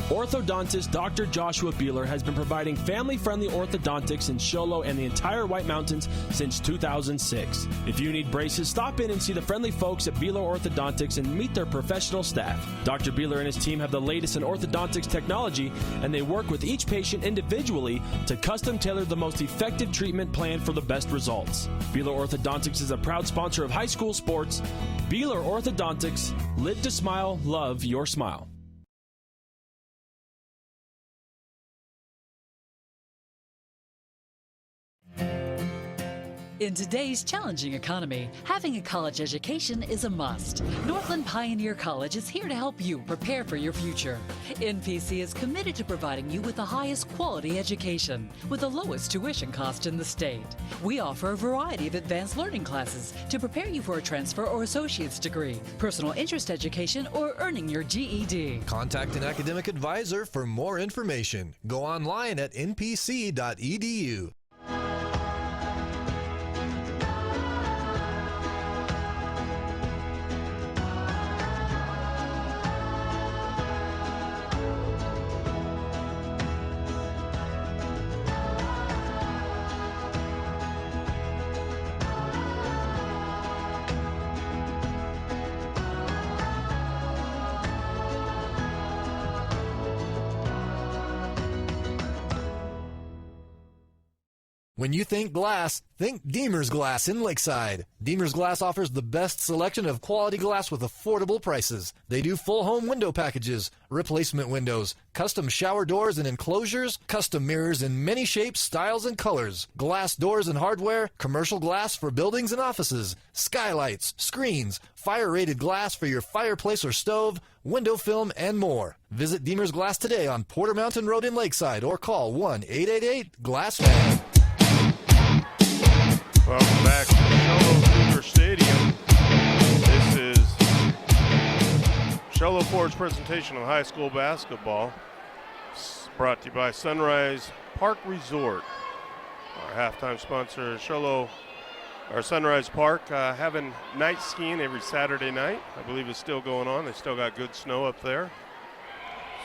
Orthodontist Dr. Joshua Beeler has been providing family-friendly orthodontics in Sholo and the entire White Mountains since 2006. If you need braces, stop in and see the friendly folks at Beeler Orthodontics and meet their professional staff. Dr. Beeler and his team have the latest in orthodontics technology, and they work with each patient individually to custom tailor the most effective treatment plan for the best results. Beeler Orthodontics is a proud sponsor of high school sports. Beeler Orthodontics, live to smile, love your smile. In today's challenging economy, having a college education is a must. Northland Pioneer College is here to help you prepare for your future. NPC is committed to providing you with the highest quality education with the lowest tuition cost in the state. We offer a variety of advanced learning classes to prepare you for a transfer or associate's degree, personal interest education, or earning your GED. Contact an academic advisor for more information. Go online at npc.edu. When you think glass, think Deemer's Glass in Lakeside. Deemer's Glass offers the best selection of quality glass with affordable prices. They do full home window packages, replacement windows, custom shower doors and enclosures, custom mirrors in many shapes, styles, and colors, glass doors and hardware, commercial glass for buildings and offices, skylights, screens, fire-rated glass for your fireplace or stove, window film, and more. Visit Deemer's Glass today on Porter Mountain Road in Lakeside or call 1-888-GLASS-MAN. Welcome back to Show Cougar Stadium. This is Show Ford's presentation of high school basketball. It's brought to you by Sunrise Park Resort. Our halftime sponsor, Sunrise Park, having night skiing every Saturday night. I believe it's still going on. They still got good snow up there.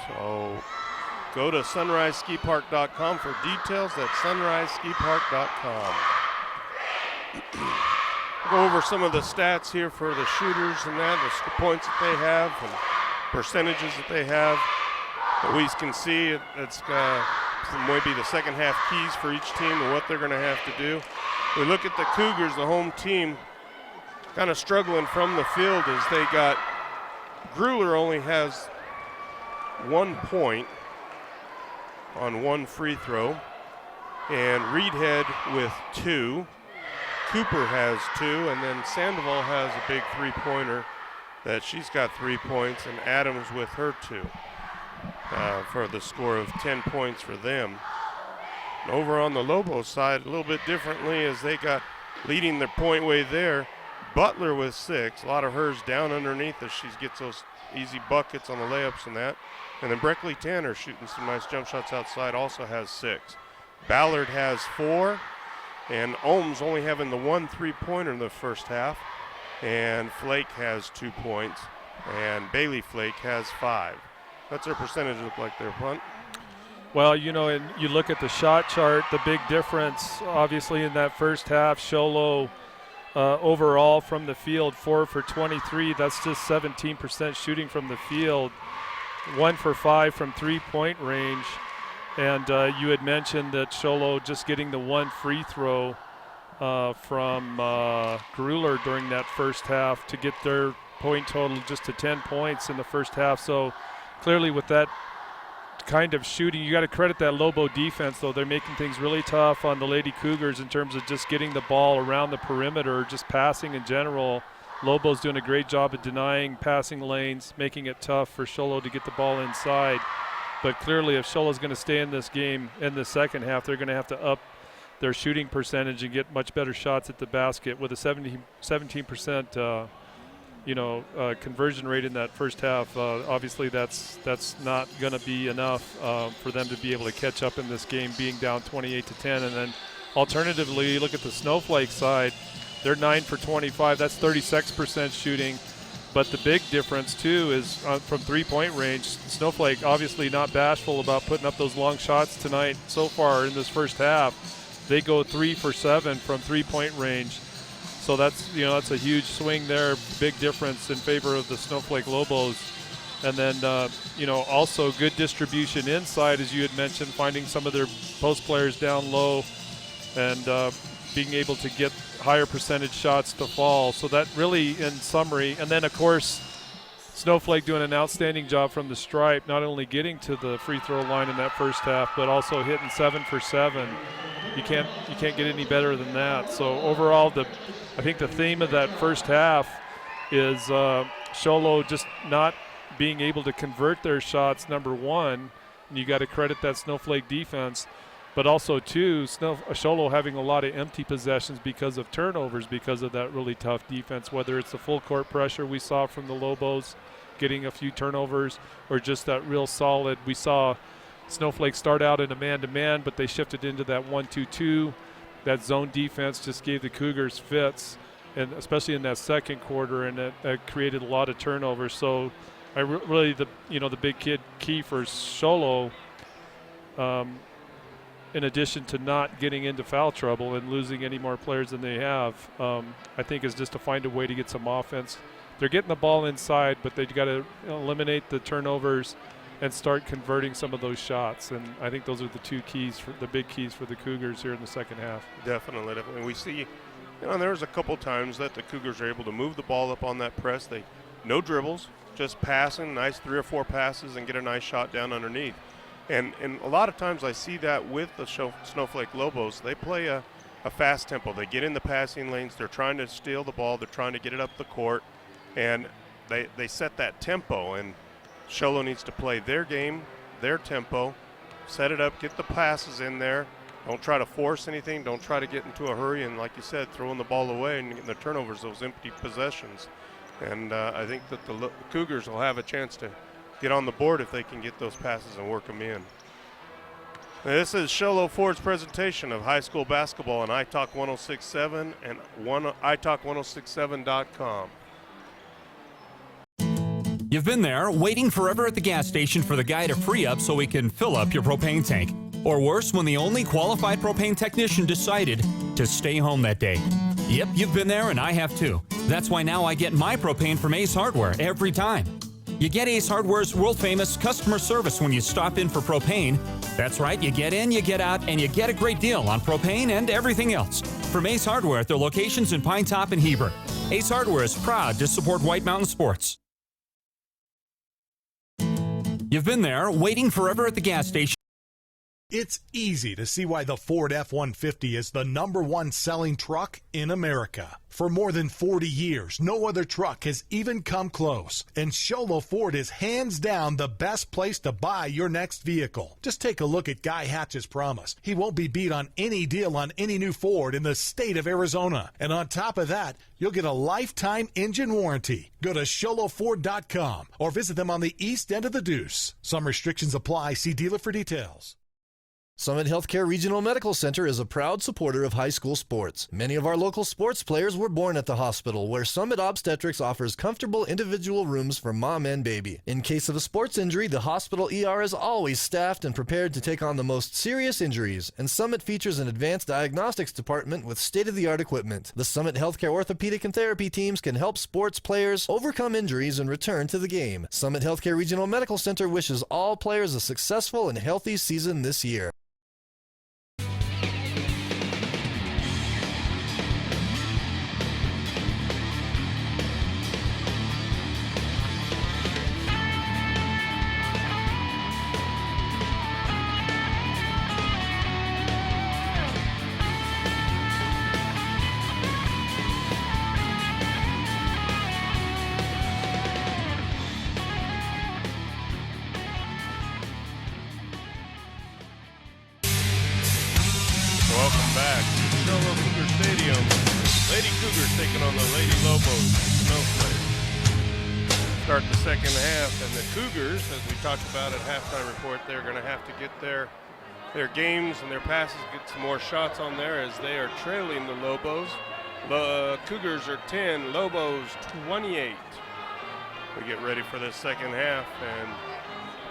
So go to sunriseskipark.com for details. That's sunriseskipark.com. Go over some of the stats here for the shooters and that, the points that they have and percentages that they have. But we can see it's maybe the second half keys for each team and what they're going to have to do. We look at the Cougars, the home team, kind of struggling from the field as they got Grueller only has 1 point on 1 free throw, and Reedhead with 2. Cooper has 2, and then Sandoval has a big three-pointer that she's got 3 points, and Adams with her 2 for the score of 10 points for them. And over on the Lobos side, a little bit differently as they got leading their point way there. Butler with 6, a lot of hers down underneath as she gets those easy buckets on the layups and that. And then Breckley Tanner shooting some nice jump shots outside, also has 6. Ballard has 4. And Ohms only having the 1 3-pointer in the first half. And Flake has 2 points. And Bailey Flake has 5. That's their percentage look like their punt. Well, and you look at the shot chart, the big difference, obviously, in that first half, Sholo overall from the field, 4 for 23. That's just 17% shooting from the field. 1 for 5 from three-point range. And you had mentioned that Sholo just getting the 1 free throw from Grueller during that first half to get their point total just to 10 points in the first half. So clearly with that kind of shooting, you got to credit that Lobo defense, though. They're making things really tough on the Lady Cougars in terms of just getting the ball around the perimeter, just passing in general. Lobo's doing a great job of denying passing lanes, making it tough for Sholo to get the ball inside. But clearly, if Sholo's going to stay in this game in the second half, they're going to have to up their shooting percentage and get much better shots at the basket. With a 17% conversion rate in that first half, obviously that's not going to be enough for them to be able to catch up in this game, being down 28-10. And then alternatively, you look at the Snowflake side, they're 9 for 25. That's 36% shooting. But the big difference, too, is from three-point range. Snowflake obviously not bashful about putting up those long shots tonight so far in this first half. They go 3 for 7 from three-point range. So that's a huge swing there, big difference in favor of the Snowflake Lobos. And then, also good distribution inside, as you had mentioned, finding some of their post players down low and being able to get higher percentage shots to fall. So that really, in summary, and then of course Snowflake doing an outstanding job from the stripe, not only getting to the free throw line in that first half, but also hitting 7 for 7. You can't get any better than that. So overall, I think the theme of that first half is Sholo just not being able to convert their shots, number one, and you got to credit that Snowflake defense. But also, too, Sholo having a lot of empty possessions because of turnovers, because of that really tough defense, whether it's the full court pressure we saw from the Lobos, getting a few turnovers, or just that real solid. We saw Snowflake start out in a man-to-man, but they shifted into that 1-2-2. That zone defense just gave the Cougars fits, and especially in that second quarter, and it created a lot of turnovers. So really the big key for Sholo, in addition to not getting into foul trouble and losing any more players than they have, I think is just to find a way to get some offense. They're getting the ball inside, but they've got to eliminate the turnovers and start converting some of those shots. And I think those are the big keys for the Cougars here in the second half. Definitely. We see, there was a couple times that the Cougars are able to move the ball up on that press. No dribbles, just passing, nice 3 or 4 passes, and get a nice shot down underneath. And a lot of times I see that with the Snowflake Lobos. They play a fast tempo. They get in the passing lanes. They're trying to steal the ball. They're trying to get it up the court. And they set that tempo. And Show Low needs to play their game, their tempo, set it up, get the passes in there. Don't try to force anything. Don't try to get into a hurry. And like you said, throwing the ball away and getting the turnovers, those empty possessions. And I think that the Cougars will have a chance to get on the board if they can get those passes and work them in. This is Show Low Ford's presentation of high school basketball on iTalk 106.7 and iTalk1067.com. You've been there waiting forever at the gas station for the guy to free up so we can fill up your propane tank. Or worse, when the only qualified propane technician decided to stay home that day. Yep, you've been there and I have too. That's why now I get my propane from Ace Hardware every time. You get Ace Hardware's world-famous customer service when you stop in for propane. That's right, you get in, you get out, and you get a great deal on propane and everything else. From Ace Hardware at their locations in Pine Top and Heber. Ace Hardware is proud to support White Mountain sports. You've been there waiting forever at the gas station. It's easy to see why the Ford F-150 is the #1 selling truck in America. For more than 40 years, no other truck has even come close. And Show Low Ford is hands down the best place to buy your next vehicle. Just take a look at Guy Hatch's promise. He won't be beat on any deal on any new Ford in the state of Arizona. And on top of that, you'll get a lifetime engine warranty. Go to ShowLowFord.com or visit them on the east end of the Deuce. Some restrictions apply. See dealer for details. Summit Healthcare Regional Medical Center is a proud supporter of high school sports. Many of our local sports players were born at the hospital, where Summit Obstetrics offers comfortable individual rooms for mom and baby. In case of a sports injury, the hospital ER is always staffed and prepared to take on the most serious injuries, and Summit features an advanced diagnostics department with state-of-the-art equipment. The Summit Healthcare orthopedic and therapy teams can help sports players overcome injuries and return to the game. Summit Healthcare Regional Medical Center wishes all players a successful and healthy season this year. Welcome back to Show Low Cougar Stadium. Lady Cougars taking on the Lady Lobos. Snowflake. Start the second half, and the Cougars, as we talked about at halftime report, they're going to have to get their games and their passes, get some more shots on there as they are trailing the Lobos. The Cougars are 10, Lobos 28. We get ready for the second half, and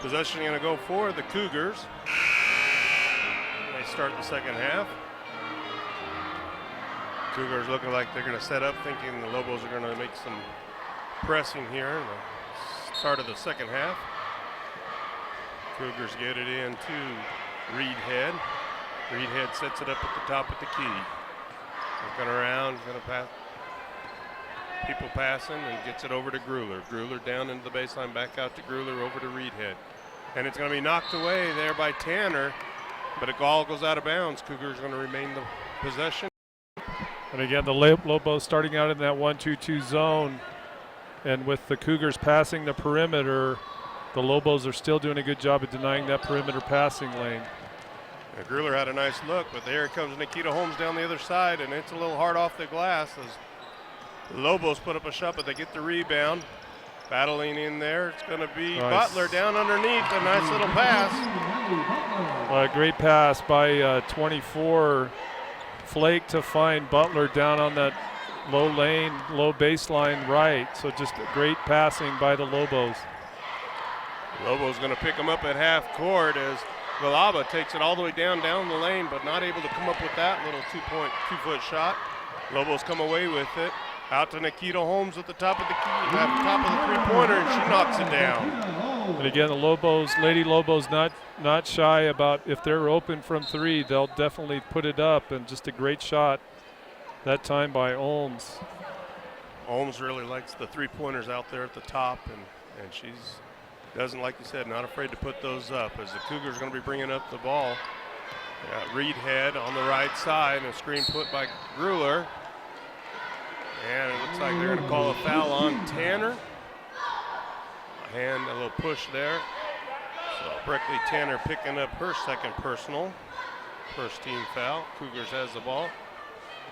possession going to go for the Cougars. They start the second half. Cougars looking like they're going to set up, thinking the Lobos are going to make some pressing here in the start of the second half. Cougars get it in to Reedhead. Reedhead sets it up at the top of the key. Looking around, going to pass. People passing and gets it over to Gruler. Gruler down into the baseline, back out to Gruler, over to Reedhead. And it's going to be knocked away there by Tanner, but it all goes out of bounds. Cougars going to remain the possession. And again, the Lobos starting out in that 1-2-2 zone. And with the Cougars passing the perimeter, the Lobos are still doing a good job of denying that perimeter passing lane. Now, Gruler had a nice look, but there comes Nikita Holmes down the other side, and it's a little hard off the glass as the Lobos put up a shot, but they get the rebound. Battling in there, it's going to be nice. Butler down underneath, a nice little pass. A great pass by 24 Flake to find Butler down on that low lane, low baseline right. So just great passing by the Lobos. Lobos going to pick them up at half court as Villalba takes it all the way down the lane, but not able to come up with that little two-foot shot. Lobos come away with it. Out to Nikita Holmes at the top of the key, at the top of the three-pointer, and she knocks it down. And again, the Lady Lobos not shy about if they're open from three, they'll definitely put it up, and just a great shot that time by Olms. Olms really likes the three-pointers out there at the top, and she's doesn't, like you said, not afraid to put those up as the Cougars are going to be bringing up the ball. Reed head on the right side, and a screen put by Gruler. And it looks like they're going to call a foul on Tanner. A little push there. So Breckley Tanner picking up her second personal. First team foul. Cougars has the ball.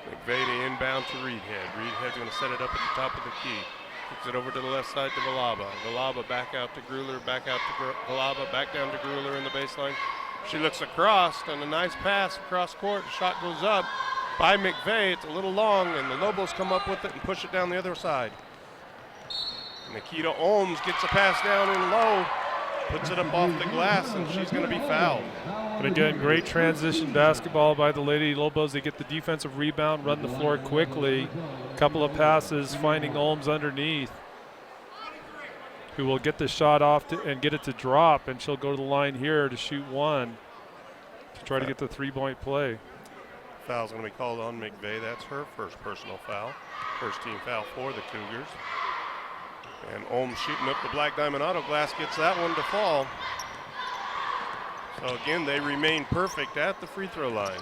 McVeigh to inbound to Reedhead. Reedhead's going to set it up at the top of the key. Kicks it over to the left side to Villalba. Villalba back out to Gruler, back out to Villalba, back down to Gruler in the baseline. She looks across, and a nice pass across court. Shot goes up by McVeigh. It's a little long, and the Lobos come up with it and push it down the other side. Nikita Olms gets a pass down in low, puts it up off the glass, and she's going to be fouled. But again, great transition basketball by the Lady Lobos. They get the defensive rebound, run the floor quickly. A couple of passes, finding Olms underneath, who will get the shot off and get it to drop, and she'll go to the line here to shoot one to try to get the three-point play. Foul's going to be called on McVeigh. That's her first personal foul. First team foul for the Cougars. And Olms shooting up the Black Diamond Auto Glass gets that one to fall. So again, they remain perfect at the free throw line.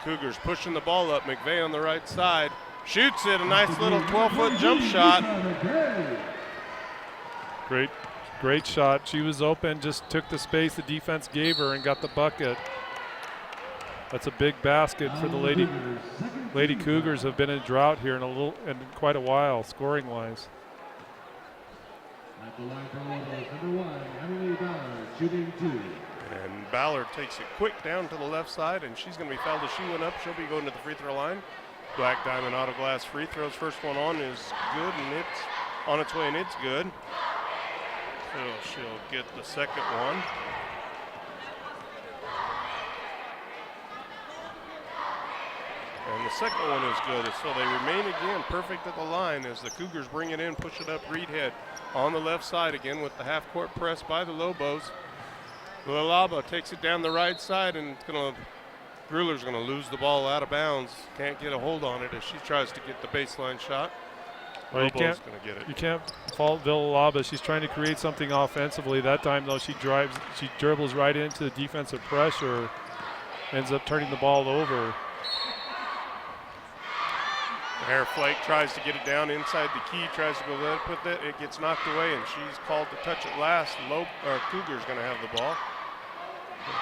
Cougars pushing the ball up. McVeigh on the right side. Shoots it, a nice little 12-foot jump shot. Great shot. She was open, just took the space the defense gave her and got the bucket. That's a big basket for the Lady Cougars. Have been in drought here in quite a while, scoring-wise. At the line for Lobos, number 1, Emily Ballard, shooting 2. And Ballard takes it quick down to the left side, and she's going to be fouled as she went up. She'll be going to the free throw line. Black Diamond Auto Glass free throws. First one on is good, and it's on its way, and it's good. So she'll get the second one. And the second one is good. So they remain again perfect at the line as the Cougars bring it in, push it up. Reedhead on the left side again with the half-court press by the Lobos. Villalba takes it down the right side, and Gruler's going to lose the ball out of bounds. Can't get a hold on it as she tries to get the baseline shot. Well, you can't get it. You can't fault Villalba. She's trying to create something offensively. That time, though, she dribbles right into the defensive pressure, ends up turning the ball over. Flake tries to get it down inside the key, tries to go up with it. It gets knocked away, and she's called to touch it last. Cougars going to have the ball.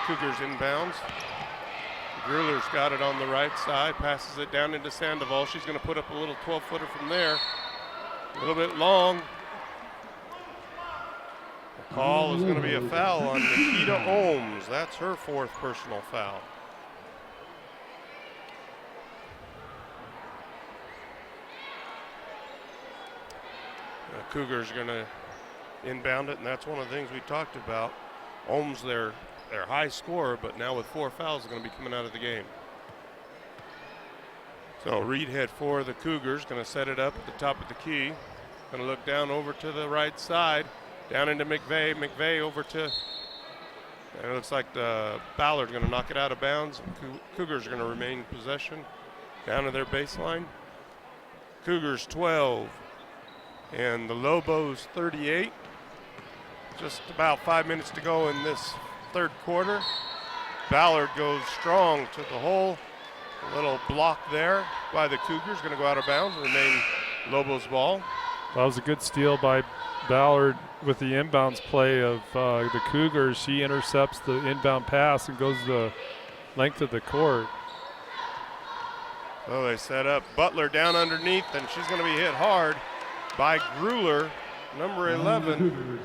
Cougars inbounds. Gruler's got it on the right side, passes it down into Sandoval. She's going to put up a little 12-footer from there. A little bit long. The call is going to be a foul on Nikita Olms. That's her fourth personal foul. Cougars are going to inbound it, and that's one of the things we talked about. Olms, their high scorer, but now with 4 fouls, is going to be coming out of the game. So Reedhead for the Cougars, going to set it up at the top of the key. Going to look down over to the right side, down into McVeigh. McVeigh over to, and it looks like the Ballard going to knock it out of bounds. Cougars are going to remain in possession down to their baseline. Cougars 12. And the Lobos 38. Just about 5 minutes to go in this third quarter. Ballard goes strong to the hole. A little block there by the Cougars. Going to go out of bounds. Remain Lobos ball. That was a good steal by Ballard with the inbounds play of the Cougars. She intercepts the inbound pass and goes the length of the court. So they set up Butler down underneath, and she's going to be hit hard by Gruler, number 11.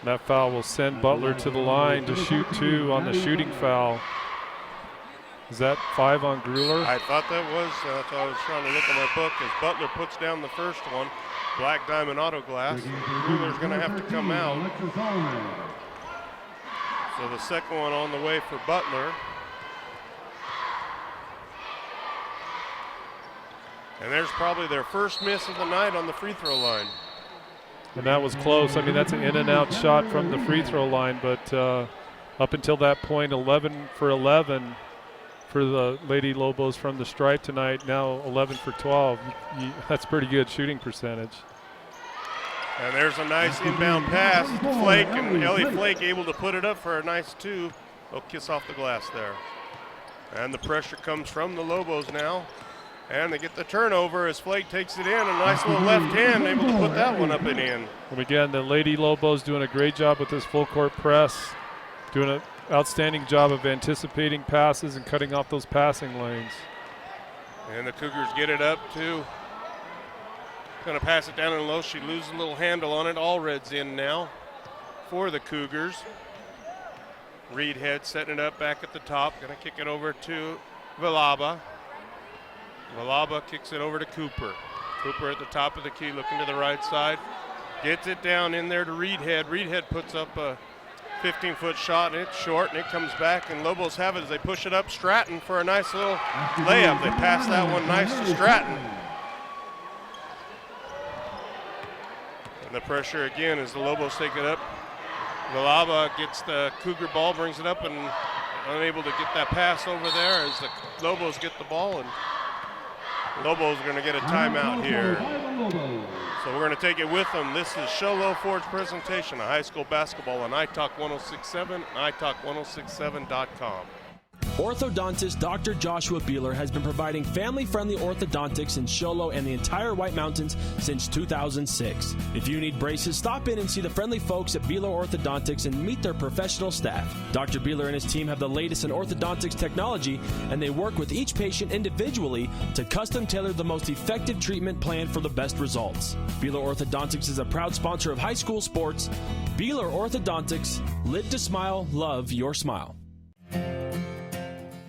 That foul will send Butler to the line to shoot 2 on the shooting foul. Is that 5 on Gruler? I thought that was. That's why I was trying to look at my book as Butler puts down the first one. Black Diamond Auto Glass. Gruler's going to have to come out. So the second one on the way for Butler. And there's probably their first miss of the night on the free throw line. And that was close. I mean, that's an in-and-out shot from the free throw line, but up until that point, 11 for 11 for the Lady Lobos from the stripe tonight. Now 11 for 12. That's pretty good shooting percentage. And there's a nice inbound pass. Flake and Ellie Flake able to put it up for a nice two. They'll kiss off the glass there. And the pressure comes from the Lobos now. And they get the turnover as Flake takes it in. A nice little left hand, able to put that one up and in. And again, the Lady Lobos doing a great job with this full court press, doing an outstanding job of anticipating passes and cutting off those passing lanes. And the Cougars get it up to, going to pass it down and low. She loses a little handle on it. Allred's in now for the Cougars. Reedhead setting it up back at the top. Going to kick it over to Villalba. Villalba kicks it over to Cooper. Cooper at the top of the key, looking to the right side. Gets it down in there to Reedhead. Reedhead puts up a 15-foot shot, and it's short, and it comes back, and Lobos have it as they push it up. Stratton for a nice little layup. They pass that one nice to Stratton. And the pressure again as the Lobos take it up. Villalba gets the Cougar ball, brings it up, and unable to get that pass over there as the Lobos get the ball, and Lobos are going to get a timeout here. So we're going to take it with them. This is Sholo Ford's presentation of high school basketball on iTalk 106.7 and iTalk1067.com. Orthodontist Dr. Joshua Beeler has been providing family-friendly orthodontics in Show Low and the entire White Mountains since 2006. If you need braces, stop in and see the friendly folks at Beeler Orthodontics and meet their professional staff. Dr. Beeler and his team have the latest in orthodontics technology, and they work with each patient individually to custom tailor the most effective treatment plan for the best results. Beeler Orthodontics is a proud sponsor of high school sports. Beeler Orthodontics, live to smile, love your smile.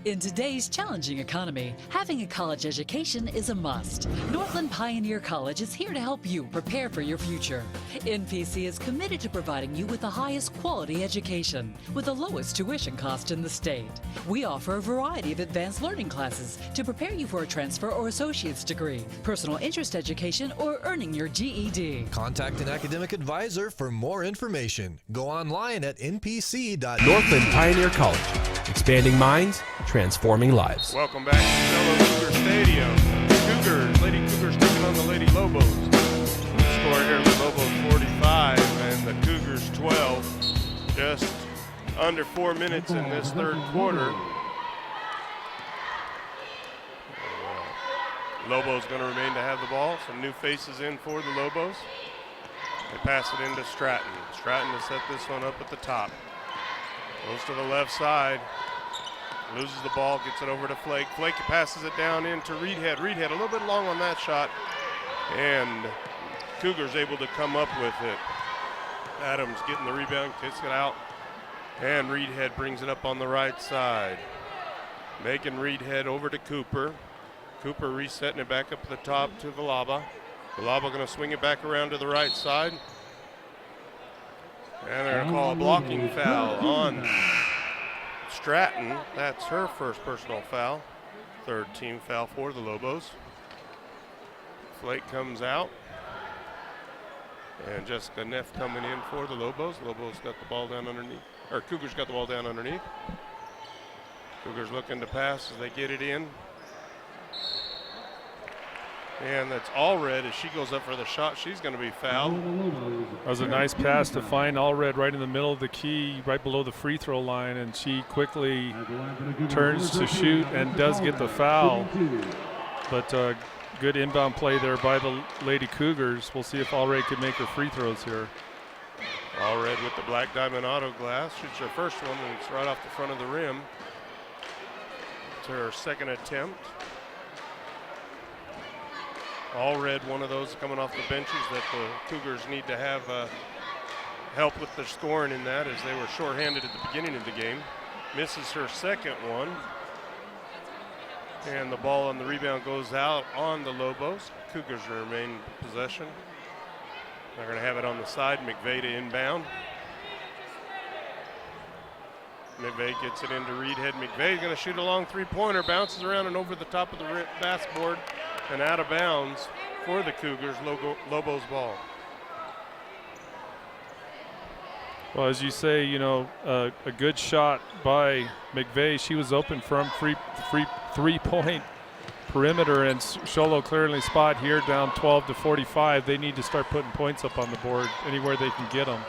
In today's challenging economy, having a college education is a must. Northland Pioneer College is here to help you prepare for your future. NPC is committed to providing you with the highest quality education with the lowest tuition cost in the state. We offer a variety of advanced learning classes to prepare you for a transfer or associate's degree, personal interest education, or earning your GED. Contact an academic advisor for more information. Go online at npc.org. Northland Pioneer College, expanding minds, transforming lives. Welcome back to Sholo Cougar Stadium. Cougars, Lady Cougars taking on the Lady Lobos. Score here, the Lobos 45 and the Cougars 12. Just under 4 minutes in this third quarter. Lobos going to remain to have the ball. Some new faces in for the Lobos. They pass it into Stratton. Stratton to set this one up at the top. Goes to the left side. Loses the ball, gets it over to Flake. Flake passes it down into Reedhead. Reedhead a little bit long on that shot. And Cougars able to come up with it. Adams getting the rebound, kicks it out. And Reedhead brings it up on the right side. Making Reedhead over to Cooper. Cooper resetting it back up to the top to Villalba. Villalba going to swing it back around to the right side. And they're going to call a blocking foul on Stratton. That's her first personal foul. Third team foul for the Lobos. Flake comes out. And Jessica Neff coming in for the Lobos. Lobos got the ball down underneath. Or Cougars got the ball down underneath. Cougars looking to pass as they get it in. And that's Allred as she goes up for the shot. She's going to be fouled. That was a nice pass to find Allred right in the middle of the key, right below the free throw line, and she quickly turns to shoot and does get the foul. But good inbound play there by the Lady Cougars. We'll see if Allred can make her free throws here. Allred with the Black Diamond Auto Glass. Shoots her first one, and it's right off the front of the rim. It's her second attempt. Allred, one of those coming off the benches that the Cougars need to have help with their scoring in that, as they were shorthanded at the beginning of the game. Misses her second one. And the ball on the rebound goes out on the Lobos. Cougars remain in possession. They're going to have it on the side. McVeigh to inbound. McVeigh gets it into Reedhead. McVeigh's going to shoot a long three-pointer. Bounces around and over the top of the basketboard. and out of bounds for the Cougars. Lobos ball. Well, as you say, a good shot by McVeigh. She was open from three-point perimeter, and Sholo clearly spot here down 12-45. They need to start putting points up on the board anywhere they can get them.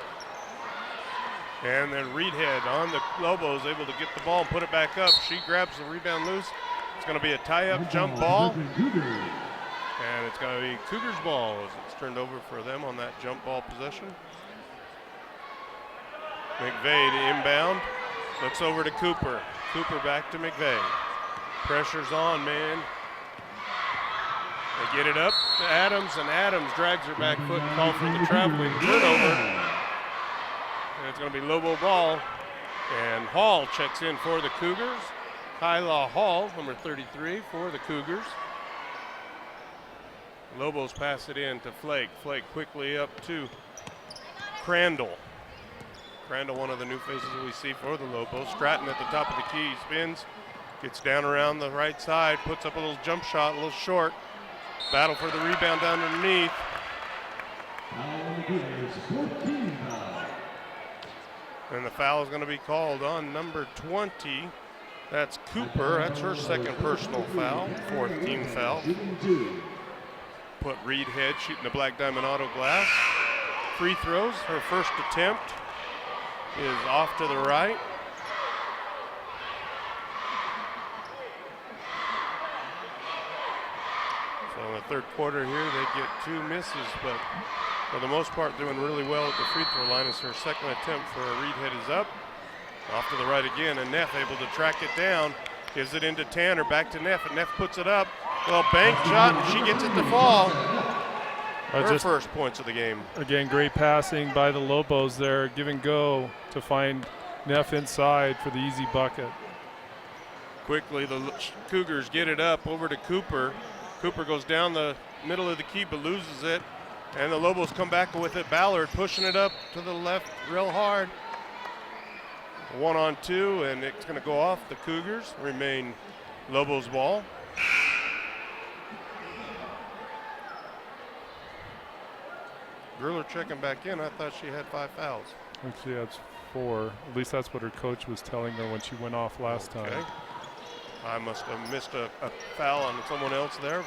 And then Reedhead on the Lobos, able to get the ball and put it back up. She grabs the rebound loose. It's going to be a tie-up jump ball. And it's going to be Cougars ball as it's turned over for them on that jump ball possession. McVeigh to inbound. Looks over to Cooper. Cooper back to McVeigh. Pressure's on, man. They get it up to Adams, and Adams drags her back foot and calls for the traveling turnover. And it's going to be Lobo ball. And Hall checks in for the Cougars. Kyla Hall, number 33, for the Cougars. Lobos pass it in to Flake. Flake quickly up to Crandall. Crandall, one of the new faces that we see for the Lobos. Stratton at the top of the key, spins, gets down around the right side, puts up a little jump shot, a little short. Battle for the rebound down underneath. And the foul is going to be called on number 20. That's Cooper. That's her second personal foul, fourth team foul. Put Reedhead shooting the Black Diamond Auto Glass. Free throws. Her first attempt is off to the right. So in the third quarter here, they get 2 misses, but for the most part, doing really well at the free throw line. As her second attempt for a Reedhead is up. Off to the right again, and Neff able to track it down. Gives it into Tanner, back to Neff, and Neff puts it up. Well, bank shot, and she gets it to fall. Her first points of the game. Again, great passing by the Lobos there. Give and go to find Neff inside for the easy bucket. Quickly, the Cougars get it up over to Cooper. Cooper goes down the middle of the key but loses it. And the Lobos come back with it. Ballard pushing it up to the left real hard. 1-on-2, and it's going to go off. The Cougars remain Lobos ball. Gruller checking back in. I thought she had 5 fouls. Actually, that's 4. At least that's what her coach was telling her when she went off last time. I must have missed a foul on someone else there.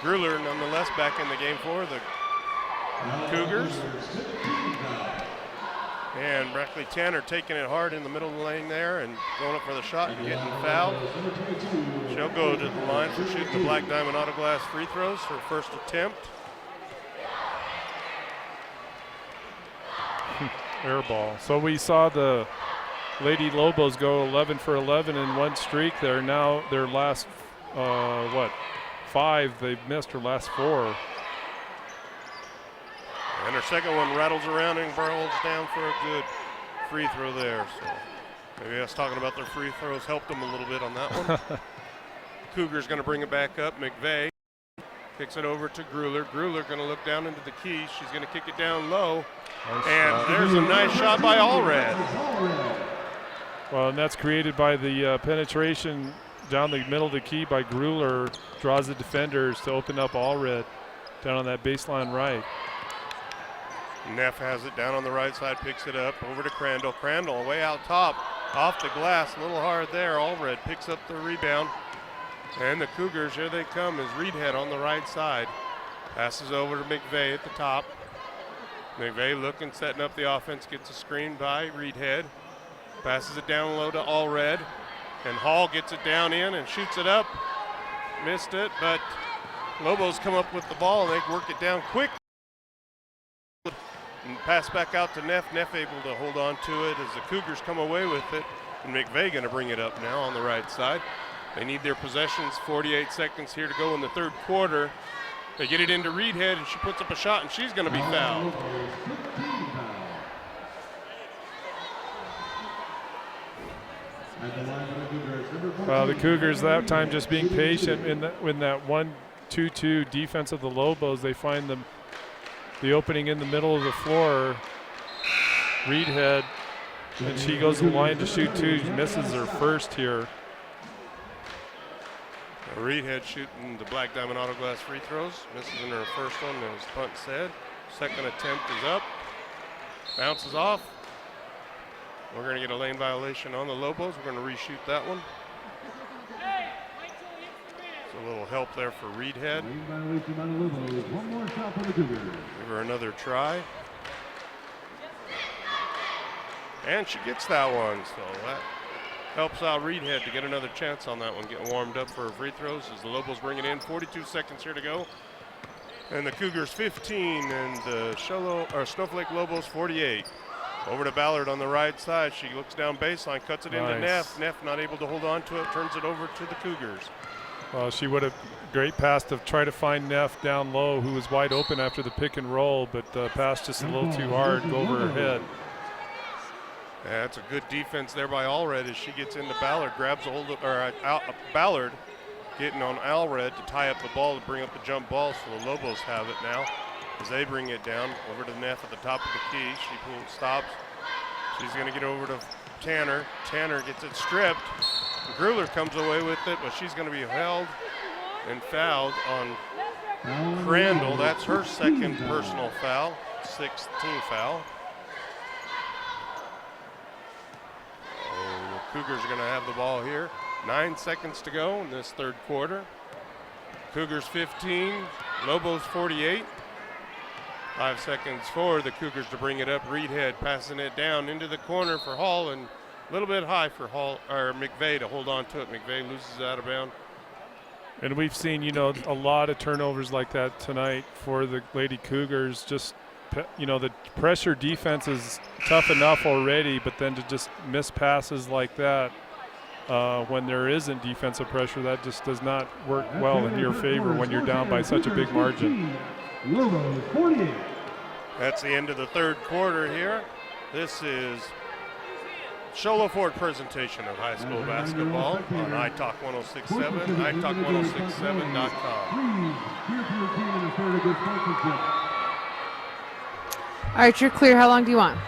Gruller, nonetheless, back in the game for the Cougars. And Brackley Tanner taking it hard in the middle of the lane there and going up for the shot and getting fouled. She'll go to the line for shooting the Black Diamond Auto Glass free throws, her first attempt. Air ball. So we saw the Lady Lobos go 11 for 11 in one streak there. Now their last, 5, they've missed her last 4. And her second one rattles around and barrels down for a good free throw there. So maybe us talking about their free throws helped them a little bit on that one. Cougars going to bring it back up. McVeigh kicks it over to Gruller. Gruller going to look down into the key. She's going to kick it down low. And there's a nice shot by Allred. Well, and that's created by the penetration down the middle of the key by Gruller. Draws the defenders to open up Allred down on that baseline right. Neff has it down on the right side, picks it up over to Crandall. Crandall way out top, off the glass, a little hard there. Allred picks up the rebound. And the Cougars, here they come, is Reedhead on the right side. Passes over to McVeigh at the top. McVeigh looking, setting up the offense, gets a screen by Reedhead. Passes it down low to Allred. And Hall gets it down in and shoots it up. Missed it, but Lobos come up with the ball and they work it down quick. And pass back out to Neff. Neff able to hold on to it as the Cougars come away with it. And McVeigh going to bring it up now on the right side. They need their possessions. 48 seconds here to go in the third quarter. They get it into Reedhead, and she puts up a shot, and she's going to be fouled. The Cougars that time just being patient in that 1-2-2 defense of the Lobos. They find the opening in the middle of the floor. Reedhead, and she goes to the line to shoot 2. Misses her first here. Reedhead shooting the Black Diamond Auto Glass free throws. Misses in her first one, as Punt said. Second attempt is up. Bounces off. We're going to get a lane violation on the Lobos. We're going to reshoot that one. So a little help there for Reedhead. Lane violation on the Lobos. One more shot for the Cougars. Give her another try. And she gets that one, so that helps out Reedhead to get another chance on that one, getting warmed up for her free throws as the Lobos bring it in. 42 seconds here to go. And the Cougars 15 and the Snowflake Lobos 48. Over to Ballard on the right side. She looks down baseline, cuts it into Neff. Neff not able to hold on to it, turns it over to the Cougars. Well, she would have great pass to try to find Neff down low, who was wide open after the pick and roll, but the pass just a little too hard, go over her head. Yeah, that's a good defense there by Allred as she gets into Ballard, grabs a hold of, Ballard getting on Allred to tie up the ball to bring up the jump ball, so the Lobos have it now as they bring it down over to Neff at the top of the key. She stops. She's going to get over to Tanner. Tanner gets it stripped. Gruler comes away with it, but she's going to be held and fouled on Crandall. That's her second personal foul, 6th team foul. The Cougars are going to have the ball here. 9 seconds to go in this third quarter. Cougars 15, Lobos 48. 5 seconds for the Cougars to bring it up. Reedhead passing it down into the corner for Hall, and a little bit high for McVeigh to hold on to it. McVeigh loses out of bounds. And we've seen, a lot of turnovers like that tonight for the Lady Cougars. Just, the pressure defense is tough enough already, but then to just miss passes like that when there isn't defensive pressure, that just does not work well in your favor when you're down by such a big margin. That's the end of the third quarter here. This is Show Low Ford presentation of high school basketball on iTalk 1067, iTalk1067.com. All right, you're clear. How long do you want?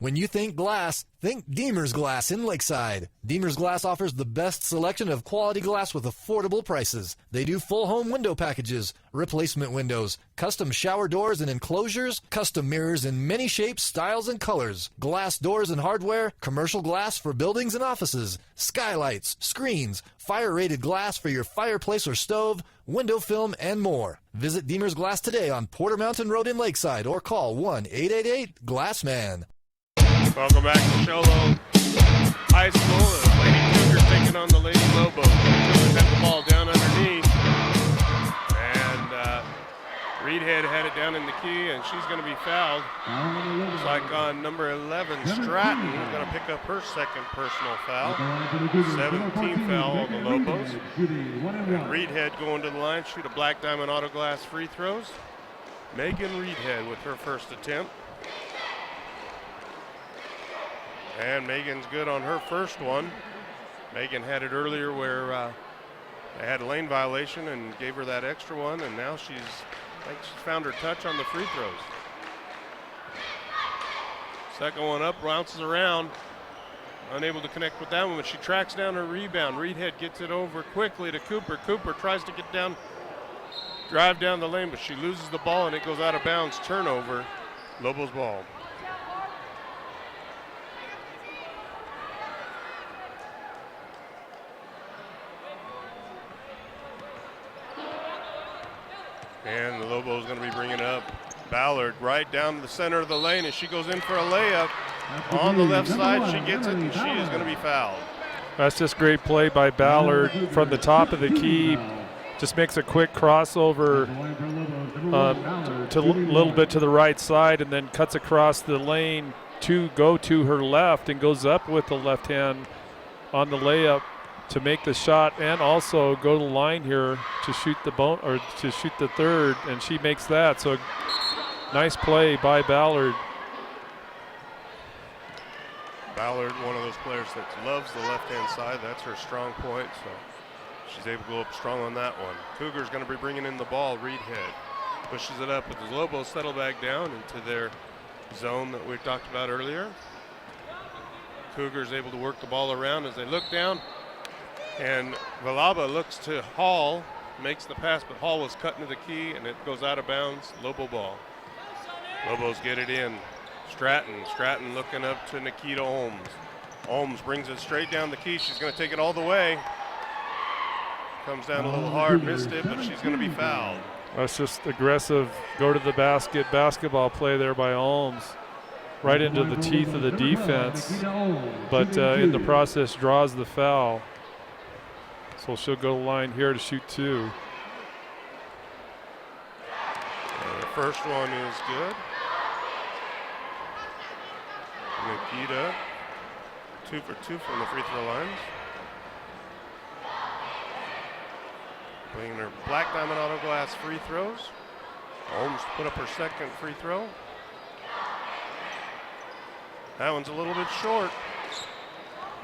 When you think glass, think Deemer's Glass in Lakeside. Deemer's Glass offers the best selection of quality glass with affordable prices. They do full home window packages, replacement windows, custom shower doors and enclosures, custom mirrors in many shapes, styles, and colors, glass doors and hardware, commercial glass for buildings and offices, skylights, screens, fire-rated glass for your fireplace or stove, window film, and more. Visit Deemer's Glass today on Porter Mountain Road in Lakeside or call 1-888-GLASSMAN. Welcome back to Show Low High School. The Lady Cougars taking on the Lady Lobos. The Cougars have the ball down underneath. And Reedhead had it down in the key, and she's going to be fouled. Looks like on number 11, Stratton, going to pick up her second personal foul. 17th foul on the Lobos. And Reedhead going to the line, shoot a Black Diamond Auto Glass free throws. Megan Reedhead with her first attempt. And Megan's good on her first one. Megan had it earlier where they had a lane violation and gave her that extra one, and now I think she's found her touch on the free throws. Second one up, bounces around. Unable to connect with that one, but she tracks down her rebound. Reedhead gets it over quickly to Cooper. Cooper tries to get down, drive down the lane, but she loses the ball and it goes out of bounds. Turnover, Lobos ball. And the Lobos going to be bringing up Ballard right down the center of the lane, and she goes in for a layup on the left side. She gets it, and she is going to be fouled. That's just great play by Ballard from the top of the key. Just makes a quick crossover to a little bit to the right side, and then cuts across the lane to go to her left and goes up with the left hand on the layup to make the shot and also go to the line here to shoot to shoot the third, and she makes that. So nice play by Ballard. Ballard, one of those players that loves the left-hand side. That's her strong point, so she's able to go up strong on that one. Cougars going to be bringing in the ball. Reedhead pushes it up, but the Lobos settle back down into their zone that we talked about earlier. Cougars able to work the ball around as they look down, and Villalba looks to Hall, makes the pass, but Hall was cut into the key, and it goes out of bounds. Lobo ball. Lobos get it in. Stratton looking up to Nikita Olms. Olms brings it straight down the key. She's going to take it all the way. Comes down a little hard, missed it, but she's going to be fouled. That's just aggressive, go to the basket basketball play there by Olms. Right into the teeth of the defense, but in the process draws the foul. So she'll go to the line here to shoot 2. The first one is good. Nikita, 2 for 2 from the free throw lines. Bringing her black diamond auto glass free throws. Holmes put up her second free throw. That one's a little bit short.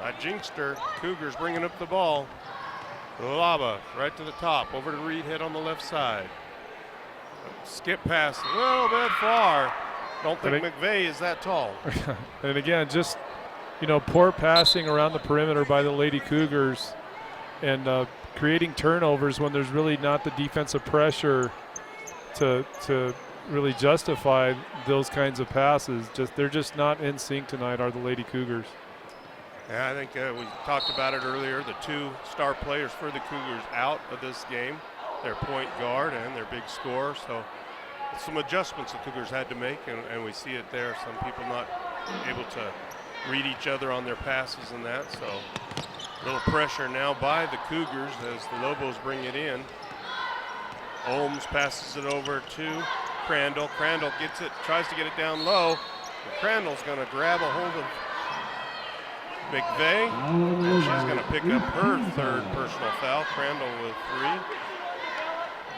I jinxed her. Cougars bringing up the ball. Laba right to the top, over to Reedhead on the left side. Skip pass a little bit far. Don't think McVeigh is that tall. And again, just, poor passing around the perimeter by the Lady Cougars and creating turnovers when there's really not the defensive pressure to really justify those kinds of passes. They're just not in sync tonight, are the Lady Cougars. Yeah, I think we talked about it earlier. The 2 star players for the Cougars out of this game, their point guard and their big scorer. So some adjustments the Cougars had to make, and we see it there. Some people not able to read each other on their passes and that. So a little pressure now by the Cougars as the Lobos bring it in. Holmes passes it over to Crandall. Crandall gets it, tries to get it down low. And Crandall's going to grab a hold of McVeigh, and she's going to pick up her 3rd personal foul. Crandall with 3.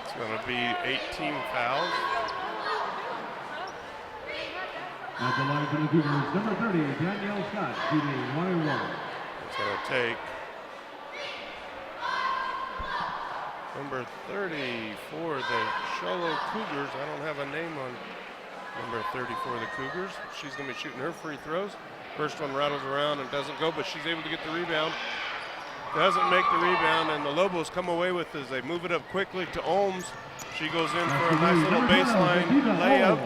It's going to be 18 fouls. At the line for the Cougars, number 30, Danielle Scott, shooting 1 and 1. It's going to take number 30 for the Sholo Cougars. I don't have a name on number 30 for the Cougars. She's going to be shooting her free throws. First one rattles around and doesn't go, but she's able to get the rebound. Doesn't make the rebound, and the Lobos come away with as they move it up quickly to Ohms. She goes in for a nice little baseline layup.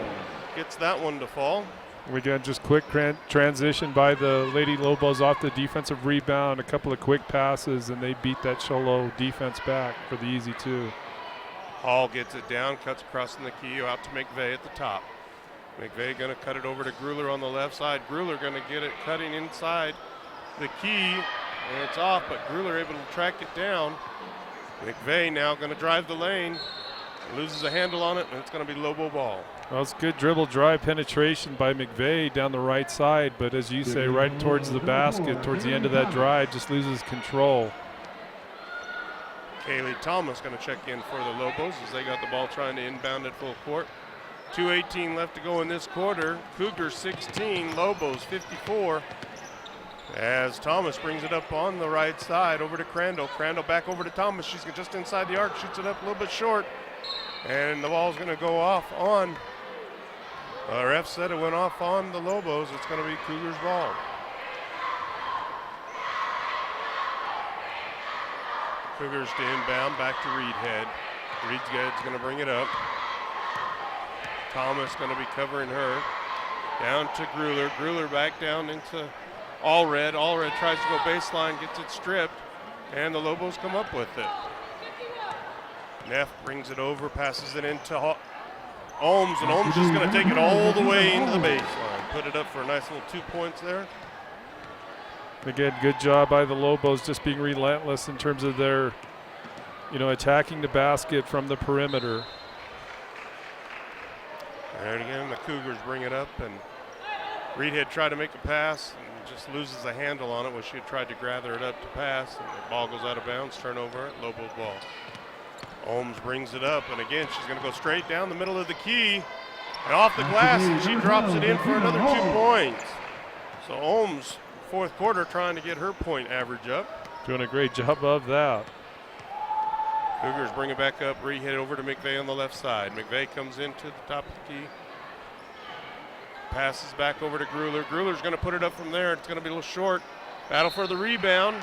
Gets that one to fall. Again, just quick transition by the Lady Lobos off the defensive rebound, a couple of quick passes, and they beat that Sholo defense back for the easy 2. Hall gets it down, cuts across in the key, out to McVeigh at the top. McVeigh going to cut it over to Gruler on the left side. Gruler going to get it cutting inside the key, and it's off, but Gruler able to track it down. McVeigh now going to drive the lane, loses a handle on it, and it's going to be Lobo ball. Well, it's good dribble drive penetration by McVeigh down the right side, but as you say, right towards the basket, towards the end of that drive, just loses control. Kaylee Thomas going to check in for the Lobos as they got the ball trying to inbound at full court. 2:18 left to go in this quarter. Cougars 16, Lobos 54. As Thomas brings it up on the right side over to Crandall. Crandall back over to Thomas. She's just inside the arc, shoots it up a little bit short. And the ball's going to go off on, ref said it went off on the Lobos. It's going to be Cougars ball. Cougars to inbound, back to Reedhead. Reedhead's going to bring it up. Thomas going to be covering her. Down to Gruler. Gruler back down into Allred. Allred tries to go baseline, gets it stripped, and the Lobos come up with it. Neff brings it over, passes it into Ohms, and Ohms is going to take it all the way into the baseline. Put it up for a nice little 2 points there. Again, good job by the Lobos just being relentless in terms of their, attacking the basket from the perimeter. And again, the Cougars bring it up, and Reedhead tried to make a pass and just loses a handle on it when she had tried to gather it up to pass, and the ball goes out of bounds, turnover, Lobos ball. Ohms brings it up, and again, she's going to go straight down the middle of the key and off the glass, and she drops it in for another 2 points. So Ohms, fourth quarter, trying to get her point average up. Doing a great job of that. Cougars bring it back up, re-hit over to McVeigh on the left side. McVeigh comes into the top of the key. Passes back over to Grueller. Grueller's going to put it up from there. It's going to be a little short. Battle for the rebound.